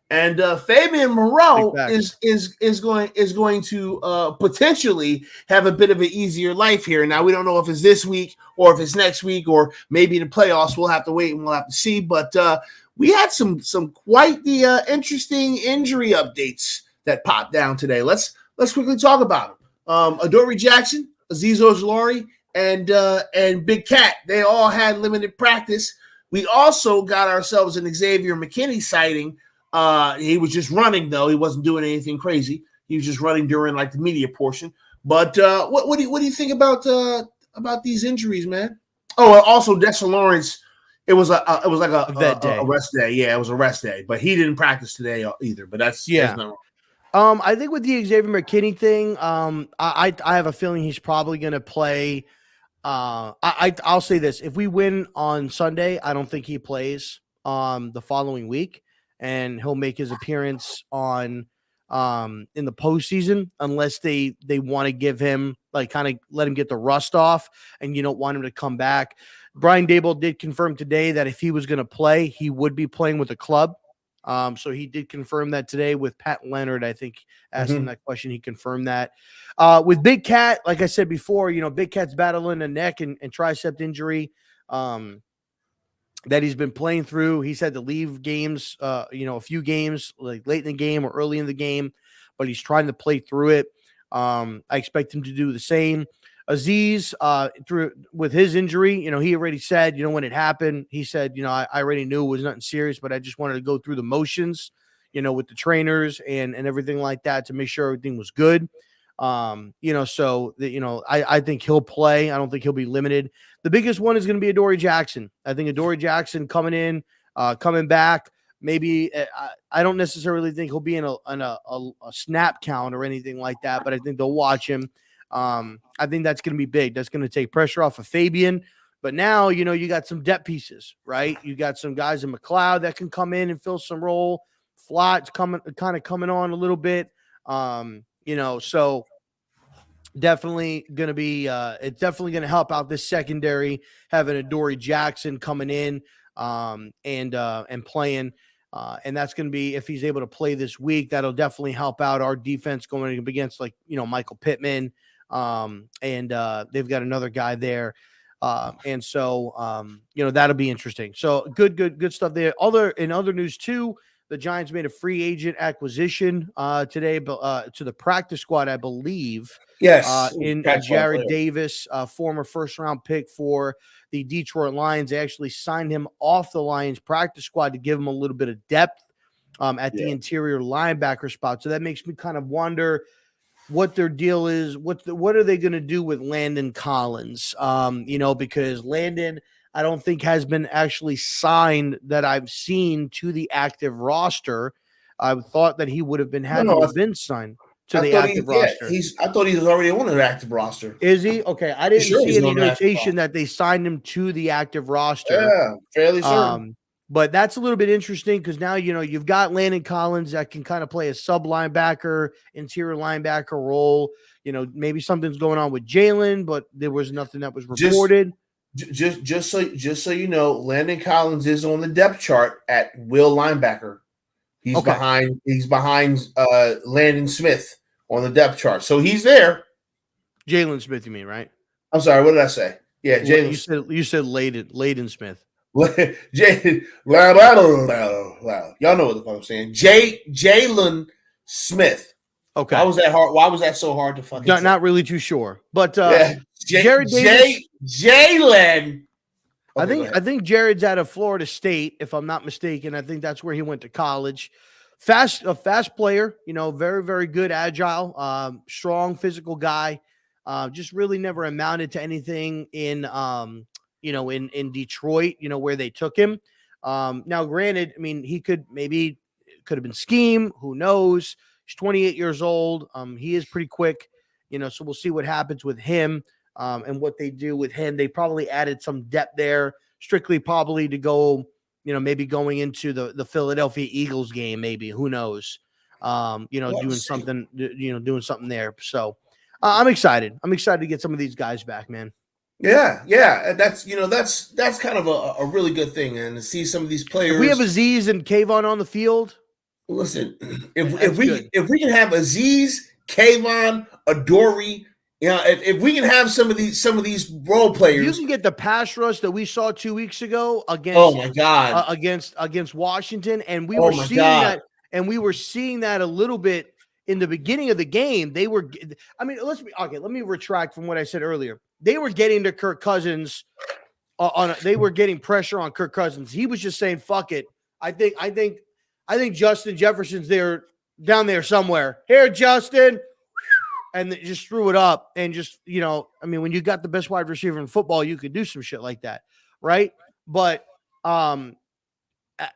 S3: And Fabian Monroe is going to potentially have a bit of an easier life here. Now, we don't know if it's this week or if it's next week or maybe in the playoffs. We'll have to wait and we'll have to see. But we had some quite the interesting injury updates that popped down today. Let's quickly talk about them. Adoree Jackson, Azeez Ojulari, and Big Cat. They all had limited practice. We also got ourselves an Xavier McKinney sighting. He was just running, though. He wasn't doing anything crazy. He was just running during like the media portion. But what do you think about these injuries, man? Oh, also Dexter Lawrence. It was like a rest day. Yeah, it was a rest day, but he didn't practice today either. But that's not wrong.
S2: I think with the Xavier McKinney thing, I have a feeling he's probably going to play. I'll say this: if we win on Sunday, I don't think he plays the following week, and he'll make his appearance on in the postseason unless they want to give him like kind of let him get the rust off, and you don't want him to come back. Brian Daboll did confirm today that if he was going to play, he would be playing with the club. So he did confirm that today with Pat Leonard. I think asked him that question. He confirmed that. With Big Cat, like I said before, Big Cat's battling a neck and tricep injury that he's been playing through. He's had to leave games, a few games like late in the game or early in the game, but he's trying to play through it. I expect him to do the same. Aziz, with his injury, he already said, when it happened, he said, I already knew it was nothing serious, but I just wanted to go through the motions, with the trainers and everything like that to make sure everything was good. I think he'll play. I don't think he'll be limited. The biggest one is going to be Adoree Jackson. I think Adoree Jackson coming back. Maybe I don't necessarily think he'll be in a snap count or anything like that, but I think they'll watch him. I think that's going to be big. That's going to take pressure off of Fabian. But now, you got some depth pieces, right? You got some guys in McLeod that can come in and fill some role. Flott's coming on a little bit. So definitely going to be it's definitely going to help out this secondary having Adoree Jackson coming in and playing. And that's going to be, if he's able to play this week, that'll definitely help out our defense going up against Michael Pittman. And they've got another guy there. That'll be interesting. So good stuff there. In other news too, the Giants made a free agent acquisition today, to the practice squad, I believe.
S3: Yes,
S2: in Jared Davis, former first-round pick for the Detroit Lions. They actually signed him off the Lions practice squad to give him a little bit of depth at the interior linebacker spot. So that makes me kind of wonder what their deal is. What are they going to do with Landon Collins? Because Landon, I don't think has been actually signed that I've seen to the active roster. I thought that he would have been been signed to the active roster.
S3: I thought he was already on the active roster.
S2: Is he? Okay, I didn't see any notation that they signed him to the active roster.
S3: Yeah, fairly certain.
S2: But that's a little bit interesting because now you've got Landon Collins that can kind of play a sub linebacker, interior linebacker role. Maybe something's going on with Jalen, but there was nothing that was reported.
S3: Just so you know, Landon Collins is on the depth chart at will linebacker. He's behind Landon Smith on the depth chart. So he's there.
S2: Jalen Smith, you mean, right?
S3: I'm sorry, what did I say? Yeah, Jalen.
S2: You said Layden Smith.
S3: Y'all know what the fuck I'm saying. Jalen Smith.
S2: Okay.
S3: Why was that hard? Why was that so hard to fucking say?
S2: Not really too sure. But
S3: Jared Davis. Jalen.
S2: I think Jared's out of Florida State, if I'm not mistaken. I think that's where he went to college. A fast player, very, very good, agile, strong physical guy. Just really never amounted to anything in Detroit, where they took him. Now, granted, I mean, he could have been scheme. Who knows? He's 28 years old. He is pretty quick, so we'll see what happens with him. And what they do with him. They probably added some depth there, strictly probably to go, maybe going into the Philadelphia Eagles game, maybe, who knows, doing something there. So I'm excited. I'm excited to get some of these guys back, man.
S3: Yeah. That's kind of a really good thing. And to see some of these players.
S2: If we have Aziz and Kayvon on the field.
S3: Listen, if we can have Aziz, Kayvon, Adoree, if we can have some of these role players,
S2: you can get the pass rush that we saw 2 weeks ago against.
S3: Oh my God!
S2: Against Washington, and we were seeing that, and we were seeing that a little bit in the beginning of the game. They were, let me retract from what I said earlier. They were getting to Kirk Cousins they were getting pressure on Kirk Cousins. He was just saying, "Fuck it." I think Justin Jefferson's down there somewhere. Here, Justin, and they just threw it up and just I mean, when you got the best wide receiver in football, you could do some shit like that, right? But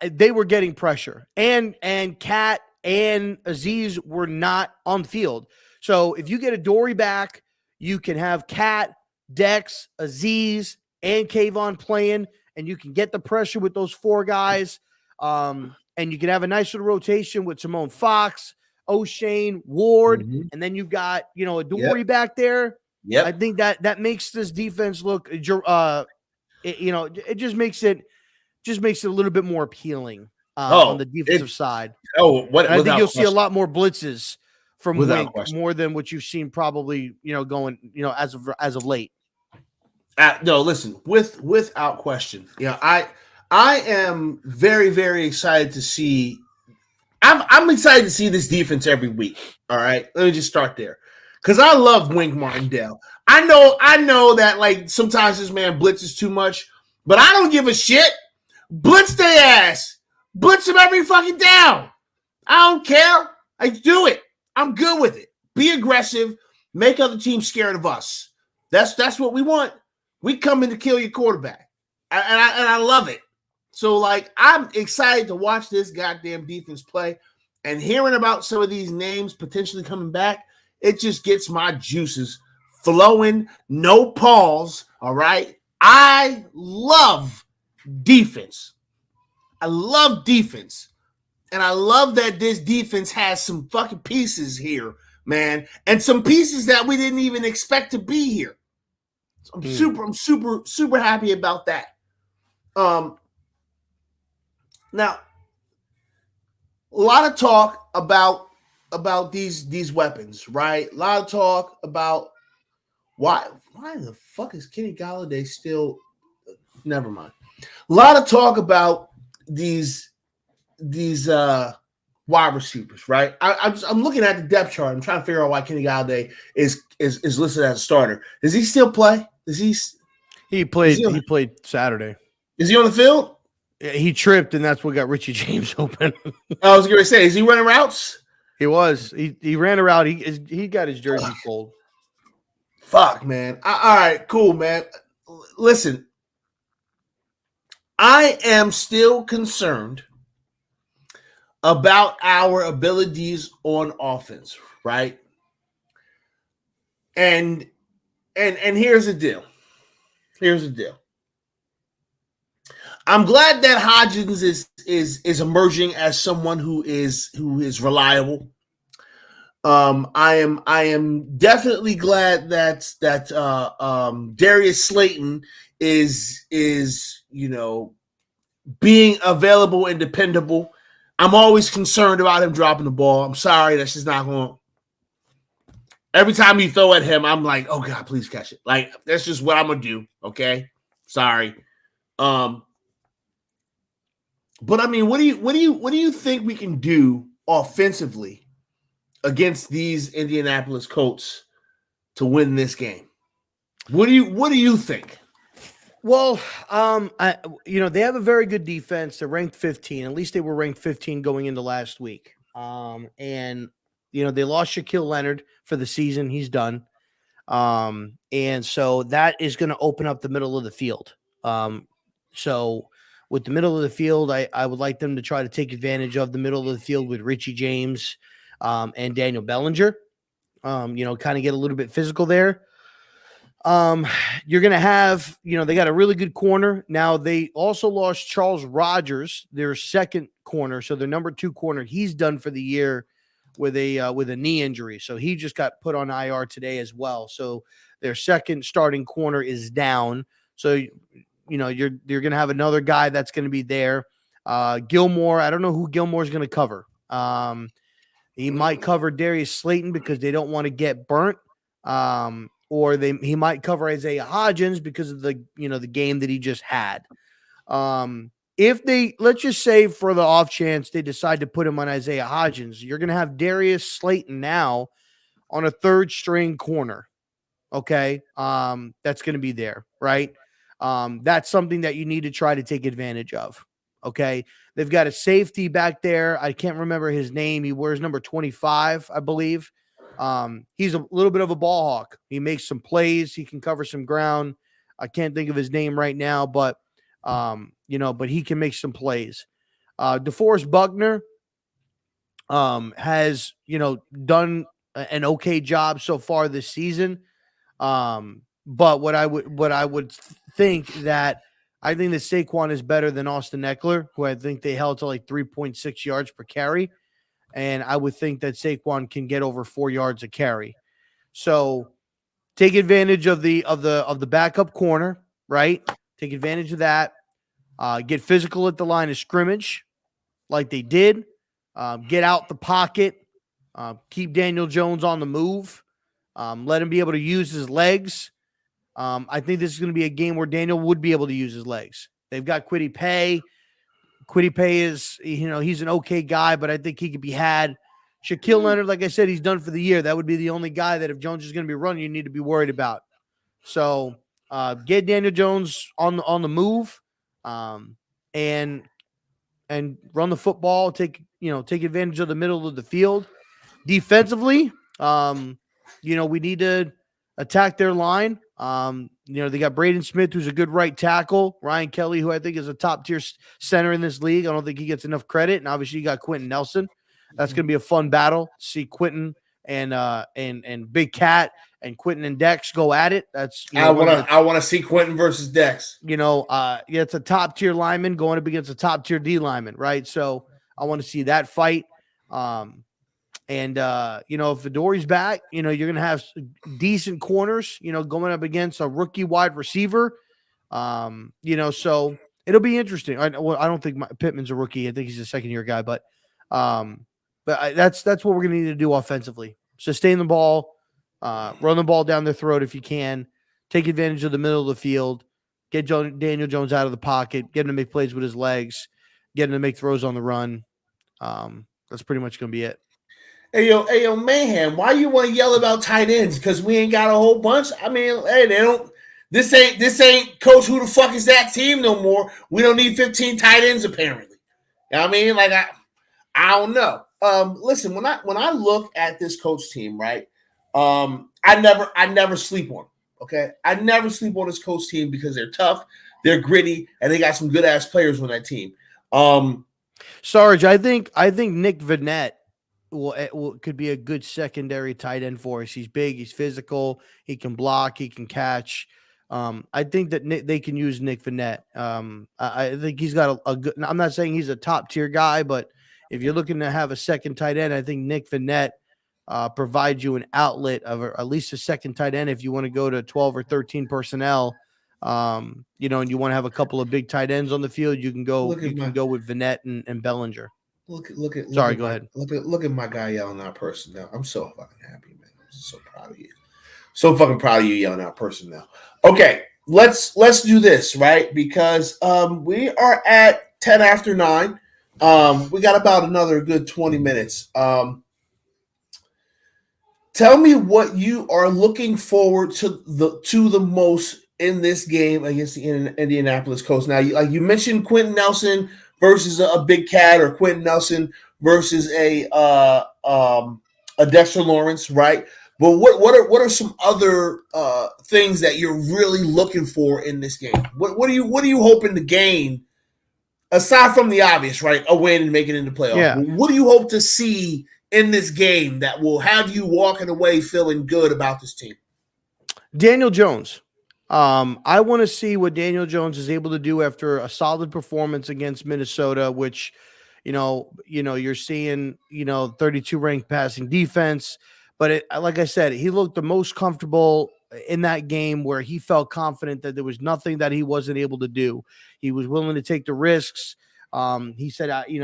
S2: they were getting pressure, and Cat and Aziz were not on the field. So if you get a Dory back, you can have Cat, Dex, Aziz, and Kayvon playing, and you can get the pressure with those four guys. And you can have a nice little rotation with Simone Fox, O'Shane, Ward, and then you've got a Dory back there.
S3: Yep.
S2: I think that makes this defense look it just makes it a little bit more appealing on the defensive side. I think you'll see a lot more blitzes from Wink more than what you've seen probably going as of late.
S3: No, listen, without question. I am very, very excited to see. I'm excited to see this defense every week. All right, let me just start there because I love Wink Martindale. I know that like sometimes this man blitzes too much, but I don't give a shit. Blitz their ass, blitz them every fucking down. I don't care. I do it. I'm good with it. Be aggressive. Make other teams scared of us. That's what we want. We come in to kill your quarterback, and I love it. So, like, I'm excited to watch this goddamn defense play, and hearing about some of these names potentially coming back, it just gets my juices flowing. No pause, all right? I love defense. I love defense, and I love that this defense has some fucking pieces here, man, and some pieces that we didn't even expect to be here. So I'm super happy about that. Now, a lot of talk about these weapons, right? A lot of talk about why the fuck is Kenny Golladay still? Never mind. A lot of talk about these wide receivers, right? I'm looking at the depth chart. I'm trying to figure out why Kenny Golladay is listed as a starter. Does he still play?
S2: He played Saturday.
S3: Is he on the field?
S2: He tripped, and that's what got Richie James open.
S3: I was going to say, is he running routes?
S2: He was. He ran a route. He got his jersey pulled.
S3: Fuck, man. All right, cool, man. Listen, I am still concerned about our abilities on offense, right? And here's the deal. I'm glad that Hodgins is emerging as someone who is reliable. I am definitely glad that Darius Slayton is being available and dependable. I'm always concerned about him dropping the ball. I'm sorry, that's just not going. Every time you throw at him, I'm like, oh God, please catch it. Like, that's just what I'm gonna do. Okay, sorry. But I mean, what do you think we can do offensively against these Indianapolis Colts to win this game? What do you think?
S2: Well, they have a very good defense. They're ranked 15. At least they were ranked 15 going into last week. And they lost Shaquille Leonard for the season. He's done. And so that is going to open up the middle of the field. So with the middle of the field, I would like them to try to take advantage of the middle of the field with Richie James and Daniel Bellinger. Kind of get a little bit physical there. You're going to have, they got a really good corner. Now they also lost Charles Rogers, their second corner. So their number 2 corner, he's done for the year with a knee injury. So he just got put on IR today as well. So their second starting corner is down. So, you're going to have another guy that's going to be there. Gilmore, I don't know who Gilmore's going to cover. He might cover Darius Slayton because they don't want to get burnt. Or he might cover Isaiah Hodgins because of the game that he just had. If they, let's just say for the off chance they decide to put him on Isaiah Hodgins, you're going to have Darius Slayton now on a third string corner. Okay. That's going to be there, right? That's something that you need to try to take advantage of. Okay. They've got a safety back there. I can't remember his name. He wears number 25, I believe. He's a little bit of a ball hawk. He makes some plays. He can cover some ground. I can't think of his name right now, but but he can make some plays. DeForest Buckner has, done an okay job so far this season. But what I would think that I think that Saquon is better than Austin Eckler, who I think they held to like 3.6 yards per carry. And I would think that Saquon can get over 4 yards a carry. So take advantage of the backup corner, right? Take advantage of that. Get physical at the line of scrimmage, like they did. Get out the pocket. Keep Daniel Jones on the move. Let him be able to use his legs. I think this is going to be a game where Daniel would be able to use his legs. They've got Kwity Paye. Kwity Paye is, he's an okay guy, but I think he could be had. Shaquille Leonard, like I said, he's done for the year. That would be the only guy that if Jones is going to be running, you need to be worried about. So get Daniel Jones on the move, and run the football. Take advantage of the middle of the field. Defensively, we need to attack their line. They got Braden Smith, who's a good right tackle. Ryan Kelly, who I think is a top tier center in this league. I don't think he gets enough credit. And obviously you got Quentin Nelson. That's going to be a fun battle. See Quentin and Big Cat and Quentin and Dex go at it. That's
S3: I want to see Quentin versus Dex.
S2: It's a top tier lineman going up against a top tier D lineman, right? So I want to see that fight. If Vidori's back, you're going to have decent corners, going up against a rookie wide receiver. So it'll be interesting. I don't think Pittman's a rookie. I think he's a second-year guy, but that's what we're going to need to do offensively. Sustain the ball, run the ball down their throat if you can, take advantage of the middle of the field, get Daniel Jones out of the pocket, get him to make plays with his legs, get him to make throws on the run. That's pretty much going to be it.
S3: Hey yo, Mayhem, why you want to yell about tight ends? Because we ain't got a whole bunch. I mean, hey, they don't. This ain't coach. Who the fuck is that team no more? We don't need 15 tight ends apparently. You know what I mean, like I don't know. Listen, when I look at this coach team, right? I never sleep on them. Okay, I never sleep on this coach team because they're tough, they're gritty, and they got some good ass players on that team.
S2: Sarge, I think Nick Vanette could be a good secondary tight end for us. He's big, he's physical, he can block, he can catch. I think that they can use Nick Vanette. I think he's got a good. I'm not saying he's a top tier guy, but if you're looking to have a second tight end, I think Nick Vanette provides you an outlet of at least a second tight end if you want to go to 12 or 13 personnel. And you want to have a couple of big tight ends on the field. You can go. Go with Vanette and Bellinger. Sorry, go ahead.
S3: Look at my guy yelling out personnel. I'm so fucking happy, man. I'm so proud of you. So fucking proud of you yelling out personnel. Okay, let's do this, right? Because we are at 10 after 9. We got about another good 20 minutes. Tell me what you are looking forward to the most in this game against the Indianapolis Colts. Now, you mentioned Quentin Nelson versus a Big Cat, or Quentin Nelson versus a Dexter Lawrence, right? But what are some other things that you're really looking for in this game? What are you hoping to gain aside from the obvious, right? A win and making it into playoffs.
S2: Yeah.
S3: What do you hope to see in this game that will have you walking away feeling good about this team?
S2: Daniel Jones. I want to see what Daniel Jones is able to do after a solid performance against Minnesota, which, you're seeing, 32 ranked passing defense. But like I said, he looked the most comfortable in that game, where he felt confident that there was nothing that he wasn't able to do. He was willing to take the risks. He said, he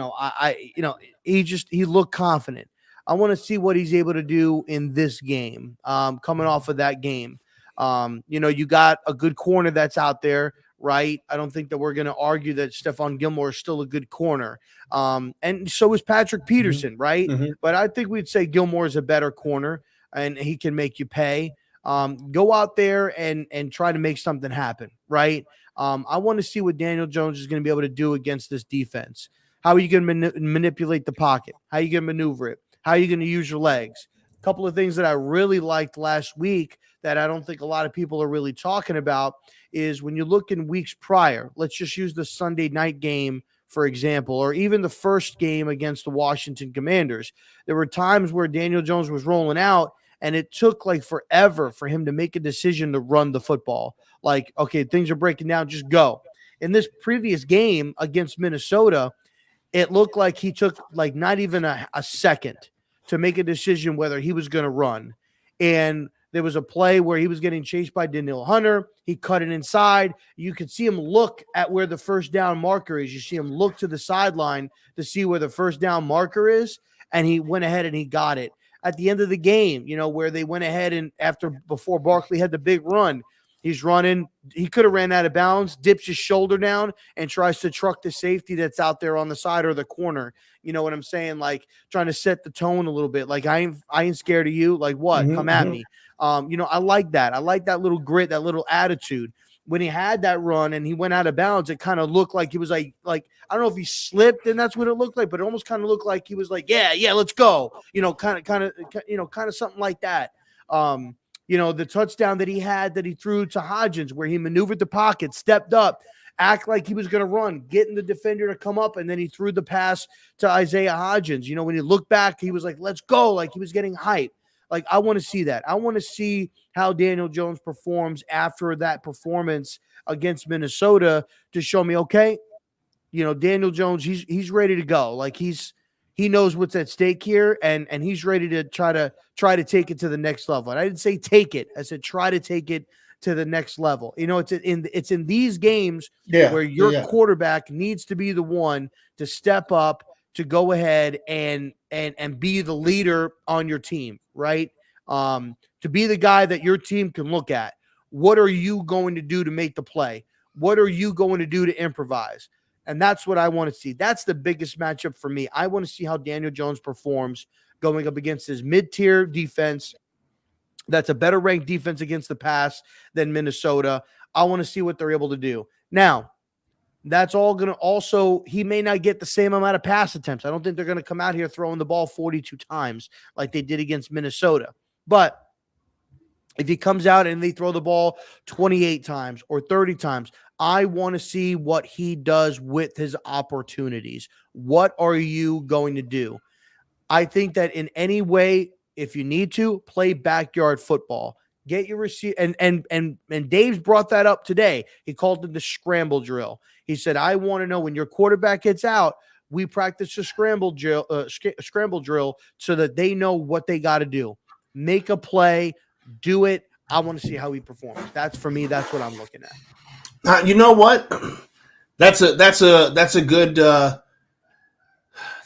S2: looked confident. I want to see what he's able to do in this game, coming off of that game. You got a good corner that's out there, right? I don't think that we're going to argue that Stephon Gilmore is still a good corner. And so is Patrick Peterson, right?
S3: Mm-hmm.
S2: But I think we'd say Gilmore is a better corner, and he can make you pay. Go out there and try to make something happen, right? I want to see what Daniel Jones is going to be able to do against this defense. How are you going to manipulate the pocket? How are you going to maneuver it? How are you going to use your legs? A couple of things that I really liked last week that I don't think a lot of people are really talking about is when you look in weeks prior, let's just use the Sunday night game, for example, or even the first game against the Washington Commanders. There were times where Daniel Jones was rolling out, and it took like forever for him to make a decision to run the football. Like, okay, things are breaking down, just go. In this previous game against Minnesota, it looked like he took like not even a second to make a decision whether he was going to run. And there was a play where he was getting chased by Danielle Hunter. He cut it inside. You could see him look at where the first down marker is. You see him look to the sideline to see where the first down marker is, and he went ahead and he got it. At the end of the game, where they went ahead and before Barkley had the big run, he's running. He could have ran out of bounds, dips his shoulder down, and tries to truck the safety that's out there on the side or the corner. You know what I'm saying? Like trying to set the tone a little bit. Like I ain't scared of you. Like what?
S3: Mm-hmm,
S2: Come at me. I like that. I like that little grit, that little attitude. When he had that run and he went out of bounds, it kind of looked like he was like I don't know if he slipped and that's what it looked like, but it almost kind of looked like he was like, yeah, let's go. Kind of something like that. The touchdown that he threw to Hodgins where he maneuvered the pocket, stepped up, act like he was going to run, getting the defender to come up, and then he threw the pass to Isaiah Hodgins. When you look back, he was like, let's go, like he was getting hype. Like, I want to see that. I want to see how Daniel Jones performs after that performance against Minnesota to show me, okay, Daniel Jones, he's ready to go. Like he knows what's at stake here, and he's ready to try to take it to the next level. And I didn't say take it. I said try to take it to the next level. It's in these games where your quarterback needs to be the one to step up, to go ahead and be the leader on your team, right? To be the guy that your team can look at. What are you going to do to make the play? What are you going to do to improvise? And that's what I want to see. That's the biggest matchup for me. I want to see how Daniel Jones performs going up against his mid-tier defense. That's a better ranked defense against the pass than Minnesota. I want to see what they're able to do. Now, that's all going to also, he may not get the same amount of pass attempts. I don't think they're going to come out here throwing the ball 42 times like they did against Minnesota. But if he comes out and they throw the ball 28 times or 30 times, I want to see what he does with his opportunities. What are you going to do? I think that in any way, if you need to, play backyard football. Get your receiver, and Dave's brought that up today. He called it the scramble drill. He said, I want to know when your quarterback gets out, we practice a scramble drill so that they know what they got to do. Make a play, do it. I want to see how he performs. That's for me. That's what I'm looking at.
S3: You know what? That's a good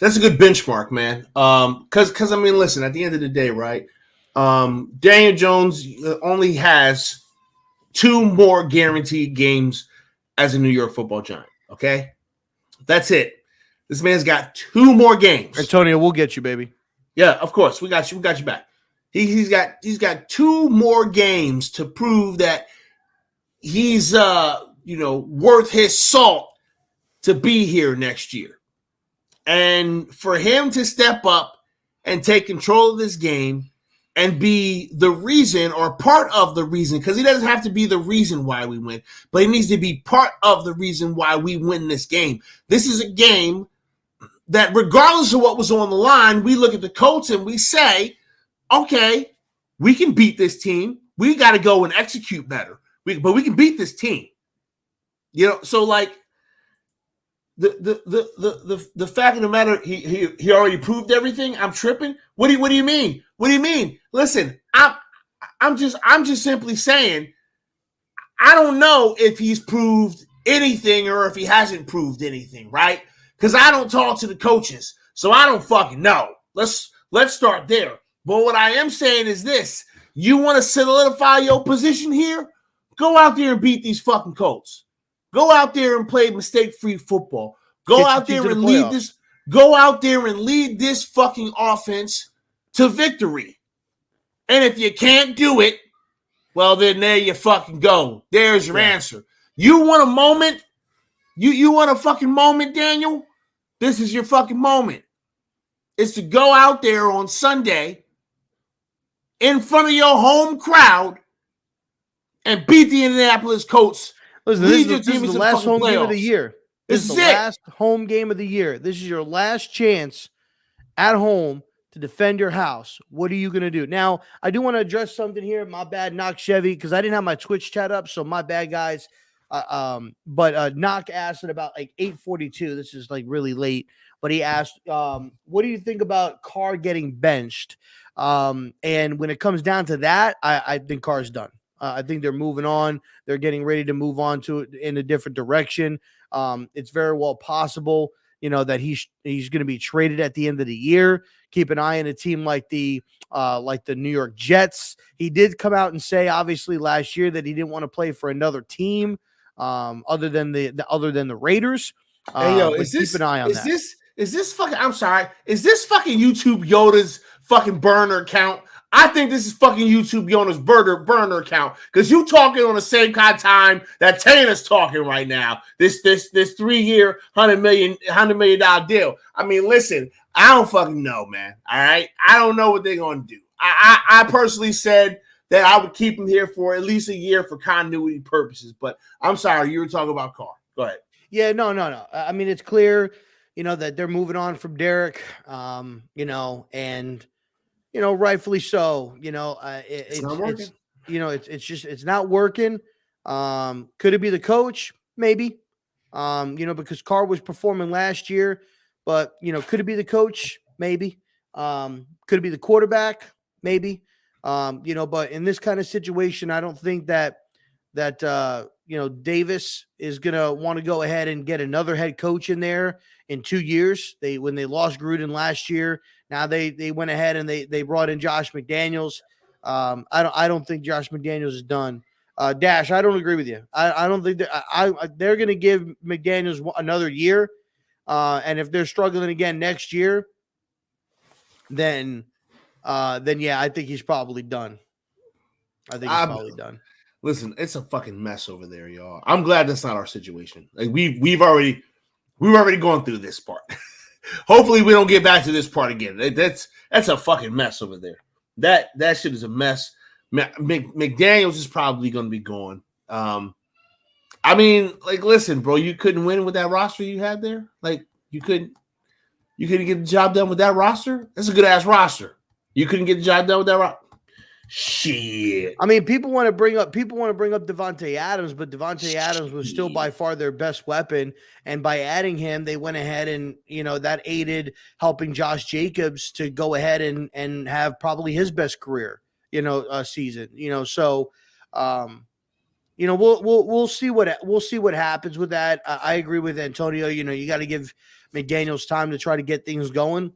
S3: benchmark, man. Because I mean, listen. At the end of the day, right? Daniel Jones only has 2 more guaranteed games as a New York Football Giant. Okay, that's it. This man's got 2 more games.
S2: Antonio, we'll get you, baby.
S3: Yeah, of course, we got you. We got you back. He's got 2 more games to prove that he's worth his salt to be here next year. And for him to step up and take control of this game and be the reason or part of the reason, because he doesn't have to be the reason why we win, but he needs to be part of the reason why we win this game. This is a game that regardless of what was on the line, we look at the Colts and we say, okay, we can beat this team. We got to go and execute better. But we can beat this team. So like the fact of the matter, he already proved everything. I'm tripping. What do you mean? What do you mean? Listen, I'm just simply saying, I don't know if he's proved anything or if he hasn't proved anything, right? Because I don't talk to the coaches, so I don't fucking know. Let's start there. But what I am saying is this: you want to solidify your position here? Go out there and beat these fucking Colts. Go out there and play mistake-free football. Go out there and lead this. Go out there and lead this fucking offense to victory. And if you can't do it, well, then there you fucking go. There's your answer. You want a moment? You want a fucking moment, Daniel? This is your fucking moment. It's to go out there on Sunday in front of your home crowd and beat the Indianapolis Colts.
S2: Listen, this is the last home game of the year. This is the last home game of the year. This is your last chance at home to defend your house. What are you going to do? Now, I do want to address something here. My bad, Knock Chevy, because I didn't have my Twitch chat up, so my bad, guys. But Knock asked at about like 8:42. This is like really late. But he asked, what do you think about Carr getting benched? And when it comes down to that, I think Carr's done. I think they're moving on. They're getting ready to move on to it in a different direction. It's very well possible, that he's going to be traded at the end of the year. Keep an eye on a team like the New York Jets. He did come out and say, obviously, last year that he didn't want to play for another team other than the Raiders.
S3: Hey, yo,
S2: keep an eye on that.
S3: Is this fucking? I'm sorry. Is this fucking YouTube Yoda's fucking burner account? I think this is fucking YouTube Yoda's burner account because you talking on the same kind of time that Tana's talking right now. This 3-year, $100 million deal. I mean, listen, I don't fucking know, man. All right, I don't know what they're gonna do. I personally said that I would keep him here for at least a year for continuity purposes. But I'm sorry, you were talking about Carr. Go ahead.
S2: Yeah, no. I mean, it's clear, that they're moving on from Derek, and rightfully so. It's not working. It's not working. Could it be the coach? Maybe. Because Carr was performing last year, but could it be the coach? Maybe. Could it be the quarterback? Maybe. But in this kind of situation, I don't think that Davis is gonna want to go ahead and get another head coach in there in 2 years. When they lost Gruden last year, now they went ahead and they brought in Josh McDaniels. I don't think Josh McDaniels is done. Dash, I don't agree with you. I don't think they're going to give McDaniels another year. And if they're struggling again next year, then yeah, I think he's probably done. Probably done.
S3: Listen, it's a fucking mess over there, y'all. I'm glad that's not our situation. Like we've already gone through this part. Hopefully we don't get back to this part again. That's a fucking mess over there. That shit is a mess. McDaniels is probably going to be gone. I mean, like, listen, bro, you couldn't win with that roster you had there. Like, you couldn't get the job done with that roster. That's a good ass roster. You couldn't get the job done with that roster. Shit.
S2: I mean, people want to bring up Devontae Adams, but Devontae Adams was still by far their best weapon. And by adding him, they went ahead and, that aided helping Josh Jacobs to go ahead and have probably his best career, season. So we'll see what happens with that. I agree with Antonio. You got to give McDaniels time to try to get things going.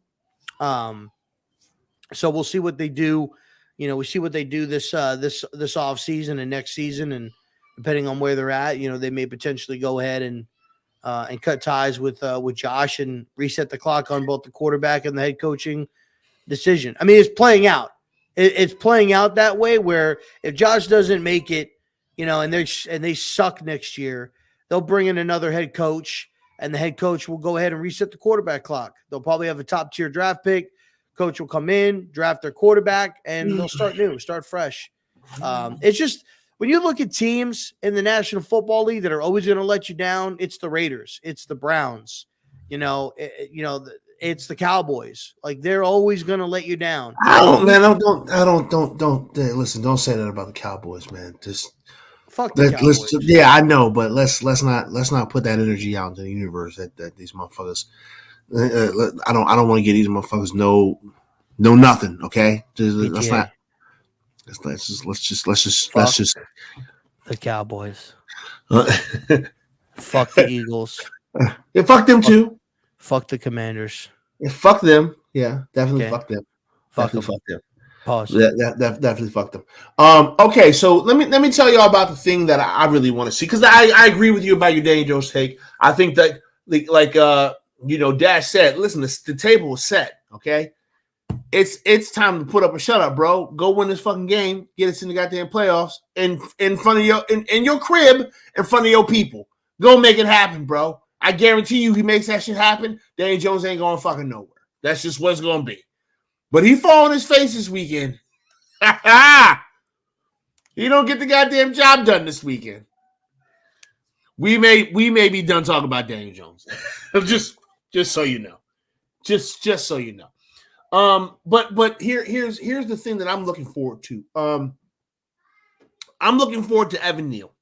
S2: So we'll see what they do. We see what they do this off season and next season, and depending on where they're at, they may potentially go ahead and cut ties with Josh and reset the clock on both the quarterback and the head coaching decision. I mean, it's playing out. It's playing out that way where if Josh doesn't make it, and they suck next year, they'll bring in another head coach, and the head coach will go ahead and reset the quarterback clock. They'll probably have a top tier draft pick. Coach will come in, draft their quarterback, and they'll start new, start fresh. It's just when you look at teams in the National Football League that are always going to let you down, it's the Raiders, it's the Browns, it's the Cowboys. Like they're always going to let you down.
S3: Don't listen. Don't say that about the Cowboys, man. Just
S2: fuck the Cowboys.
S3: Yeah, I know, but let's not put that energy out into the universe that these motherfuckers. I don't want to get these motherfuckers no nothing. Okay, let's just
S2: the Cowboys. Fuck the Eagles.
S3: Yeah, fuck them too.
S2: Fuck the Commanders.
S3: Yeah, fuck them. Yeah, definitely fuck them.
S2: Fuck
S3: them.
S2: Pause.
S3: Definitely fuck them. Okay, so let me tell you all about the thing that I really want to see because I agree with you about your Danny Jones take. I think that like Dash said, listen, the table was set, okay? it's time to put up a shut up, bro. Go win this fucking game. Get us in the goddamn playoffs in front of your in your crib in front of your people. Go make it happen, bro. I guarantee you, he makes that shit happen. Daniel Jones ain't going fucking nowhere. That's just what it's gonna be. But he fall on his face this weekend. He don't get the goddamn job done this weekend. We may be done talking about Daniel Jones. just so you know. Just so you know. But here's the thing that I'm looking forward to. I'm looking forward to Evan Neal.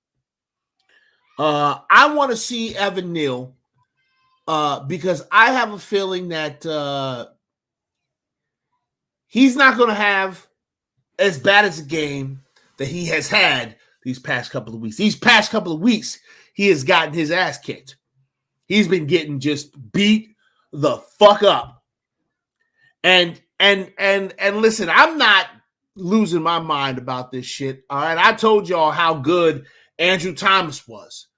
S3: I want to see Evan Neal because I have a feeling that he's not going to have as bad as a game that he has had these past couple of weeks. These past couple of weeks, he has gotten his ass kicked. He's been getting just beat the fuck up. And listen, I'm not losing my mind about this shit. All right, I told y'all how good Andrew Thomas was.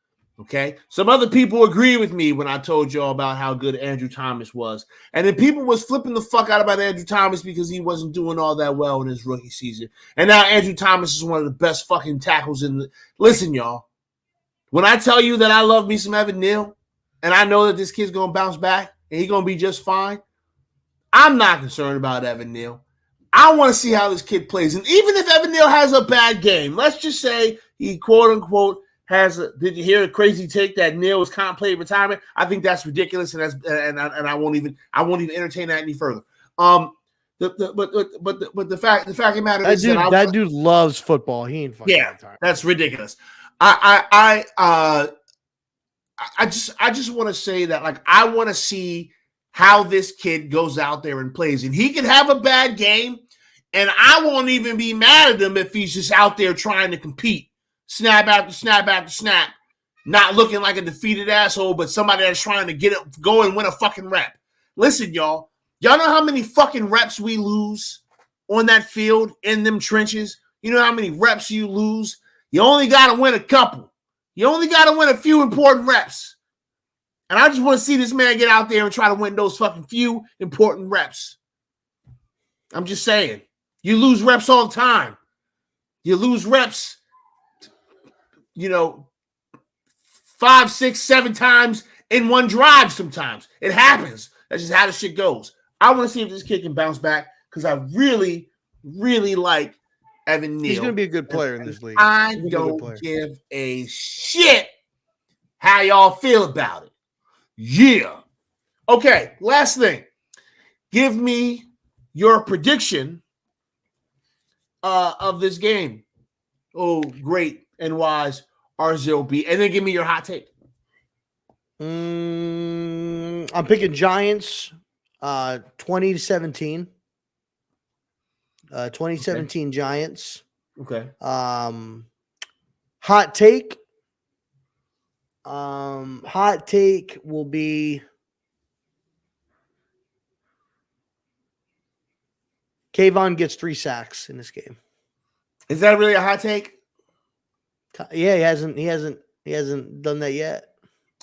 S3: Okay, some other people agree with me when I told y'all about how good Andrew Thomas was, and then people was flipping the fuck out about Andrew Thomas because he wasn't doing all that well in his rookie season. And now Andrew Thomas is one of the best fucking tackles in the. Listen, y'all, when I tell you that I love me some Evan Neal, and I know that this kid's gonna bounce back and he's gonna be just fine, I'm not concerned about Evan Neal. I want to see how this kid plays, and even if Evan Neal has a bad game, let's just say he quote unquote. Did you hear a crazy take that Neal was contemplating retirement? I think that's ridiculous, and I won't even entertain that any further. But the fact of the matter is
S2: that dude loves football. He ain't fucking retired.
S3: That's ridiculous. I just want to say that, like, I want to see how this kid goes out there and plays, and he can have a bad game, and I won't even be mad at him if he's just out there trying to compete. Snap after snap after snap, not looking like a defeated asshole, but somebody that's trying to get it, go and win a fucking rep. Listen, y'all know how many fucking reps we lose on that field in them trenches? You know how many reps you lose? You only got to win a couple. You only got to win a few important reps. And I just want to see this man get out there and try to win those fucking few important reps. I'm just saying. You lose reps all the time. You lose reps, 5, 6, 7 times in one drive sometimes. It happens. That's just how the shit goes. I want to see if this kid can bounce back because I really, really like Evan Neal.
S2: He's going to be a good player in this league.
S3: I don't give a shit how y'all feel about it. Yeah. Okay, last thing. Give me your prediction of this game. Oh, great and wise RZeroB, and then give me your hot take.
S2: I'm picking Giants 20-17. 2017 okay. Giants.
S3: Okay.
S2: Hot take. Hot take will be Kayvon gets 3 sacks in this game.
S3: Is that really a hot take?
S2: Yeah, he hasn't done that yet.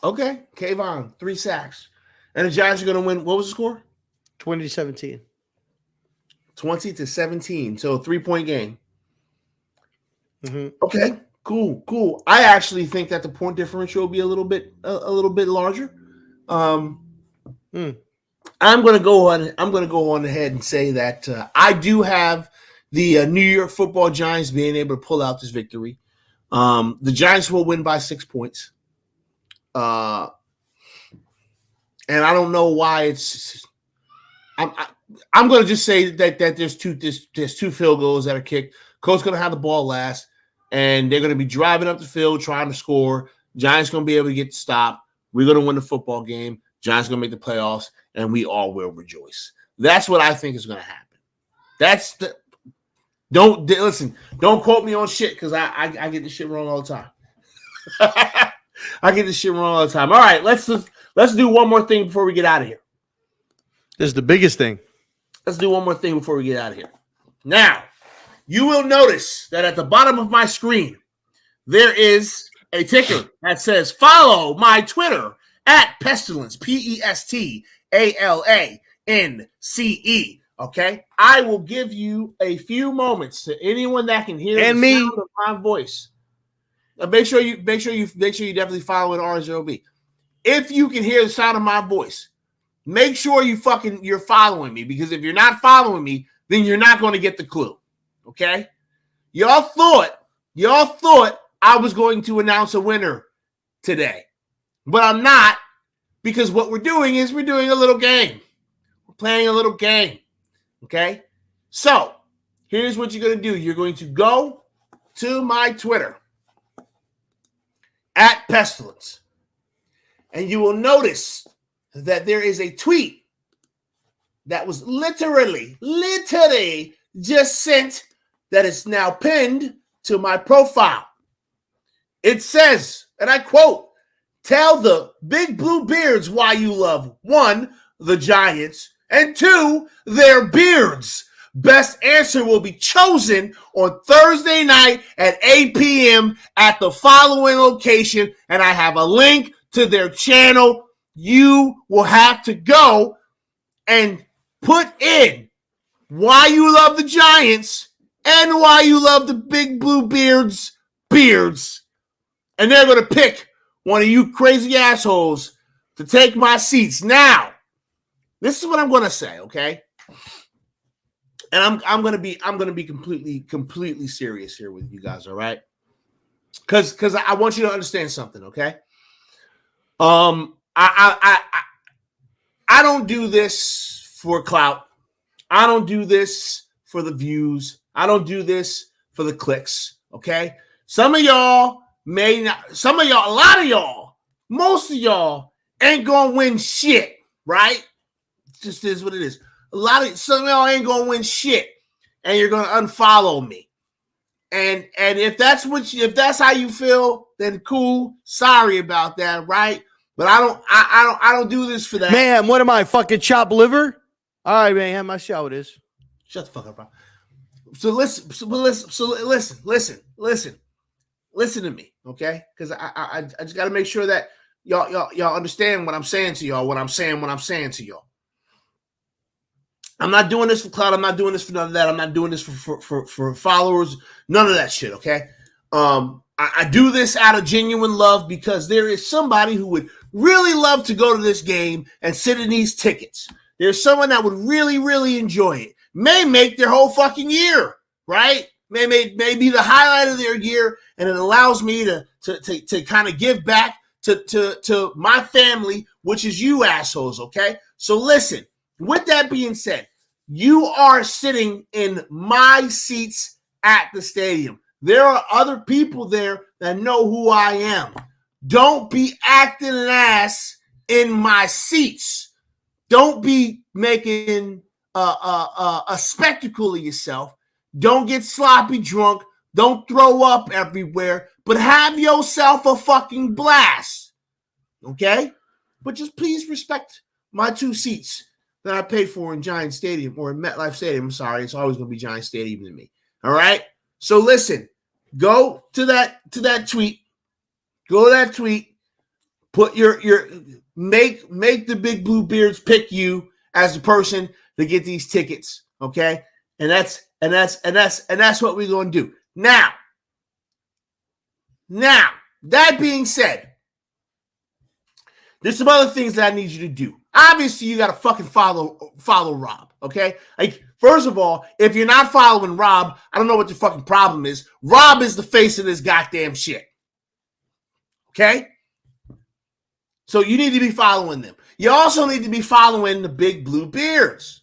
S3: Okay, Kayvon, 3 sacks. And the Giants are going to win. What was the score?
S2: 20-17.
S3: 20-17. So a 3-point game.
S2: Mm-hmm.
S3: Okay, cool. I actually think that the point differential will be a little bit larger. I'm going to go on ahead and say that I do have the New York Football Giants being able to pull out this victory. The Giants will win by 6 points. And I don't know why it's. I'm going to just say that there's two field goals that are kicked. Coach's going to have the ball last, and they're going to be driving up the field trying to score. Giants going to be able to get the stop. We're going to win the football game. Giants going to make the playoffs, and we all will rejoice. That's what I think is going to happen. Don't quote me on shit because I get this shit wrong all the time. I get this shit wrong all the time. All right, let's do one more thing before we get out of here.
S2: This is the biggest thing.
S3: Let's do one more thing before we get out of here. Now, you will notice that at the bottom of my screen, there is a ticker that says follow my Twitter at Pestilence, PESTALANCE. Okay, I will give you a few moments to anyone that can hear
S2: And
S3: the
S2: me.
S3: sound of my voice. Make sure you definitely follow RZeroB. If you can hear the sound of my voice, make sure you're following me, because if you're not following me, then you're not going to get the clue. Okay? Y'all thought I was going to announce a winner today, but I'm not, because what we're doing is we're doing a little game. We're playing a little game. Okay? So, here's what you're going to do. You're going to go to my Twitter at Pestilence, and you will notice that there is a tweet that was literally just sent, that is now pinned to my profile. It says, and I quote, "Tell the big blue beards why you love 1, the Giants, and 2, their beards. Best answer will be chosen on Thursday night at 8 p.m. at the following location." And I have a link to their channel. You will have to go and put in why you love the Giants and why you love the big blue beards. And they're going to pick one of you crazy assholes to take my seats. Now, this is what I'm going to say, okay? And I'm going to be completely serious here with you guys, all right? Cuz I want you to understand something, okay? I don't do this for clout. I don't do this for the views. I don't do this for the clicks, okay? Some of y'all may not, a lot of y'all, most of y'all ain't gonna win shit, right? It just is what it is. Some of y'all ain't gonna win shit, and you're gonna unfollow me. And if that's how you feel, then cool. Sorry about that, right? But I don't do this for that.
S2: Man, what am I, fucking chopped liver? All right, man, my show it is.
S3: Shut the fuck up, bro. Listen to me, okay? Because I just got to make sure that y'all understand what I'm saying to y'all. What I'm saying to y'all. I'm not doing this for clout. I'm not doing this for none of that. I'm not doing this for followers. None of that shit, okay? I do this out of genuine love, because there is somebody who would really love to go to this game and sit in these tickets. There's someone that would really, really enjoy it. May make their whole fucking year, right? May be the highlight of their year, and it allows me to kind of give back to my family, which is you assholes, okay? So listen, with that being said, you are sitting in my seats at the stadium. There are other people there that know who I am. Don't be acting an ass in my seats. Don't be making a spectacle of yourself. Don't get sloppy drunk. Don't throw up everywhere. But have yourself a fucking blast. Okay? But just please respect my 2 seats that I paid for in Giant Stadium, or in MetLife Stadium. I'm sorry. It's always going to be Giant Stadium to me. All right? So listen. Go to that tweet. Go to that tweet. Put make the big blue beards pick you as the person to get these tickets, okay? And that's what we're going to do. Now, that being said, there's some other things that I need you to do. Obviously, you got to fucking follow Rob, okay? Like, first of all, if you're not following Rob, I don't know what your fucking problem is. Rob is the face of this goddamn shit, okay? So you need to be following them. You also need to be following the big blue beards.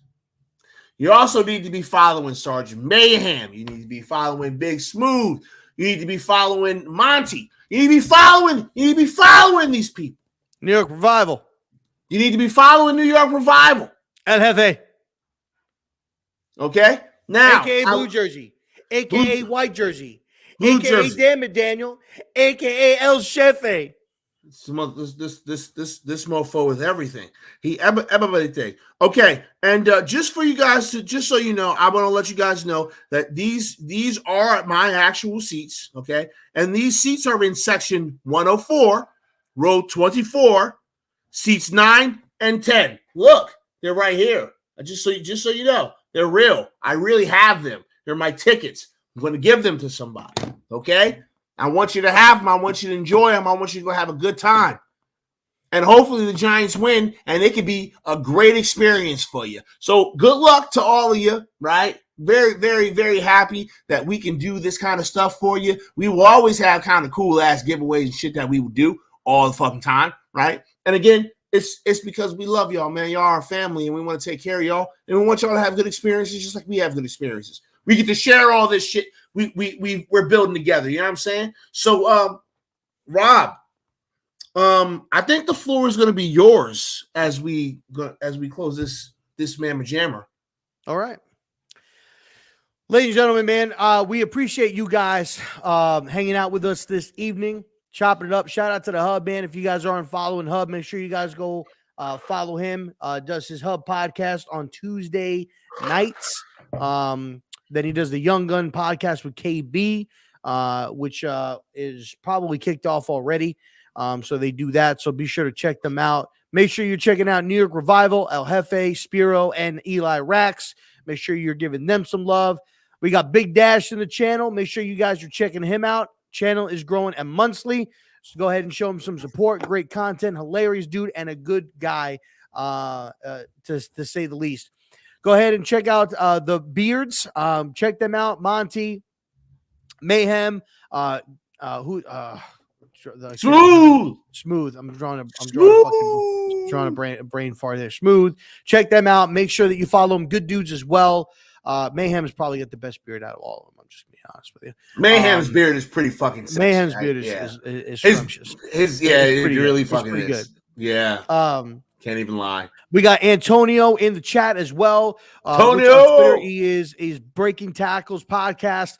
S3: You also need to be following Sergeant Mayhem. You need to be following Big Smooth. You need to be following Monty. You need to be following these people.
S2: New York Revival.
S3: You need to be following New York Revival.
S2: El Jefe.
S3: Okay? Now.
S2: AKA Blue Jersey. AKA White Jersey.
S3: Blue
S2: AKA
S3: Jersey.
S2: Damn It Daniel. AKA El Jefe.
S3: This mofo is everything. Everything. Okay, and just for you guys just so you know, I want to let you guys know that these are my actual seats. Okay, and these seats are in section 104, row 24, seats 9 and 10. Look, they're right here. Just so you know, They're real. I really have them. They're my tickets. I'm going to give them to somebody. Okay? I want you to have them. I want you to enjoy them. I want you to go have a good time. And hopefully the Giants win, and it could be a great experience for you. So good luck to all of you, right? Very, very, very happy that we can do this kind of stuff for you. We will always have kind of cool-ass giveaways and shit that we will do all the fucking time, right? And again, it's because we love y'all, man. Y'all are our family, and we want to take care of y'all, and we want y'all to have good experiences just like we have good experiences. We get to share all this shit we're building together. You know what I'm saying? So, Rob, I think the floor is going to be yours as we close this Mamma Jammer.
S2: All right. Ladies and gentlemen, man, we appreciate you guys hanging out with us this evening, chopping it up. Shout out to the Hub, man. If you guys aren't following Hub, make sure you guys go follow him. Does his Hub podcast on Tuesday nights. Then he does the Young Gun podcast with KB, which is probably kicked off already. So they do that. So be sure to check them out. Make sure you're checking out New York Revival, El Jefe, Spiro, and Eli Rax. Make sure you're giving them some love. We got Big Dash in the channel. Make sure you guys are checking him out. Channel is growing monthly. So go ahead and show him some support. Great content, hilarious dude, and a good guy, to say the least. Go ahead and check out the Beards. Check them out. Monty, Mayhem, Smooth. I'm drawing a brain fart there. Smooth. Check them out. Make sure that you follow them. Good dudes as well. Mayhem's probably got the best beard out of all of them. I'm just being honest with you.
S3: Mayhem's beard is pretty fucking sexy.
S2: Mayhem's beard is scrumptious.
S3: It really fucking is.
S2: Good.
S3: Yeah. Can't even lie.
S2: We got Antonio in the chat as well.
S3: Antonio,
S2: he is Breaking Tackles podcast.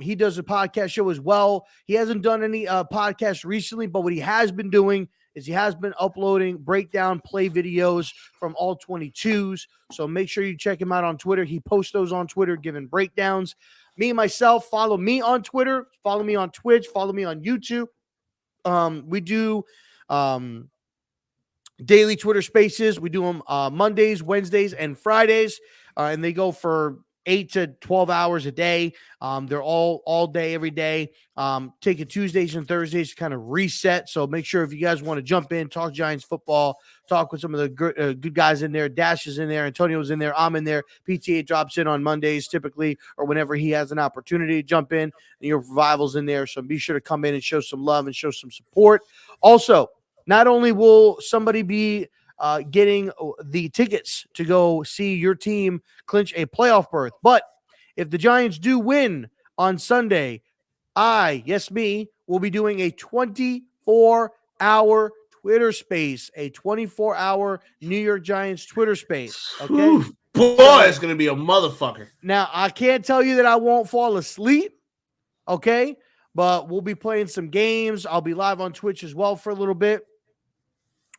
S2: He does a podcast show as well. He hasn't done any podcasts recently, but what he has been doing is he has been uploading breakdown play videos from all 22s. So make sure you check him out on Twitter. He posts those on Twitter, giving breakdowns. Me, myself, follow me on Twitter. Follow me on Twitch. Follow me on YouTube. We do daily Twitter spaces. We do them Mondays, Wednesdays, and Fridays. And they go for 8 to 12 hours a day. They're all day, every day. Taking Tuesdays and Thursdays to kind of reset. So make sure if you guys want to jump in, talk Giants football, talk with some of the good guys in there. Dash is in there. Antonio's in there. I'm in there. PTA drops in on Mondays typically, or whenever he has an opportunity to jump in. And your Revival's in there. So be sure to come in and show some love and show some support. Also, not only will somebody be getting the tickets to go see your team clinch a playoff berth, but if the Giants do win on Sunday, me, will be doing a 24-hour Twitter space, a 24-hour New York Giants Twitter space. Okay,
S3: ooh, boy, it's gonna be a motherfucker.
S2: Now I can't tell you that I won't fall asleep. Okay, but we'll be playing some games. I'll be live on Twitch as well for a little bit.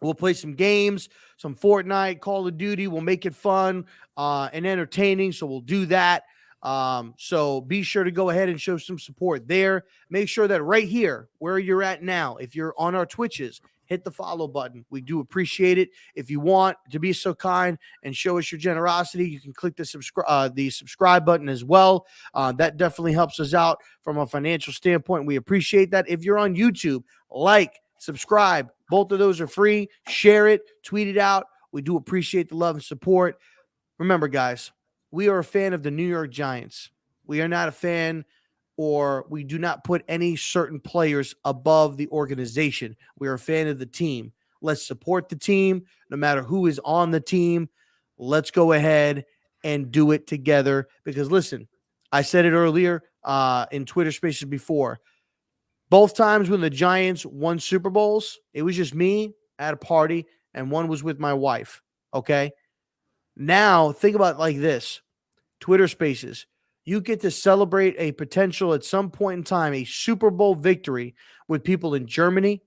S2: We'll play some games, some Fortnite, Call of Duty. We'll make it fun and entertaining, so we'll do that. So be sure to go ahead and show some support there. Make sure that right here, where you're at now, if you're on our Twitches, hit the follow button. We do appreciate it. If you want to be so kind and show us your generosity, you can click the subscribe button as well. That definitely helps us out from a financial standpoint. We appreciate that. If you're on YouTube, subscribe. Both of those are free. Share it, tweet it out. We do appreciate the love and support. Remember, guys, we are a fan of the New York Giants. We are not a fan, or we do not put any certain players above the organization. We are a fan of the team. Let's support the team, no matter who is on the team. Let's go ahead and do it together. Because listen, I said it earlier in Twitter Spaces before. Both times when the Giants won Super Bowls, it was just me at a party, and one was with my wife, okay? Now, think about it like this. Twitter Spaces. You get to celebrate a potential, at some point in time, a Super Bowl victory with people in Germany,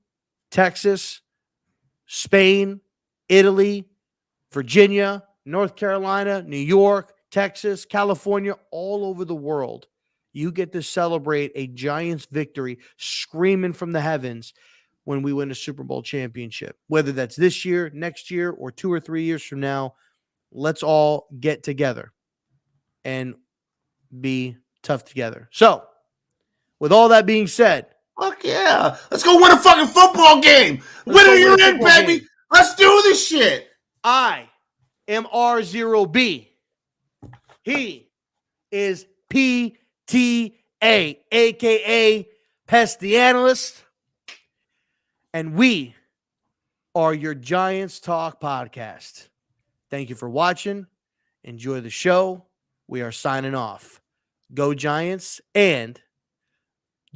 S2: Texas, Spain, Italy, Virginia, North Carolina, New York, Texas, California, all over the world. You get to celebrate a Giants victory screaming from the heavens when we win a Super Bowl championship. Whether that's this year, next year, or 2 or 3 years from now, let's all get together. and be tough together. So, with all that being said,
S3: fuck yeah. Let's go win a fucking football game.
S2: Let's
S3: Winner
S2: go win
S3: you're
S2: a
S3: in,
S2: football
S3: baby.
S2: game.
S3: Let's do this shit.
S2: I am RZeroB. He is PTA, aka Pest the Analyst. And we are your Giants Talk podcast. Thank you for watching. Enjoy the show. We are signing off. Go Giants and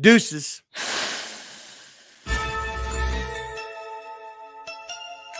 S2: deuces.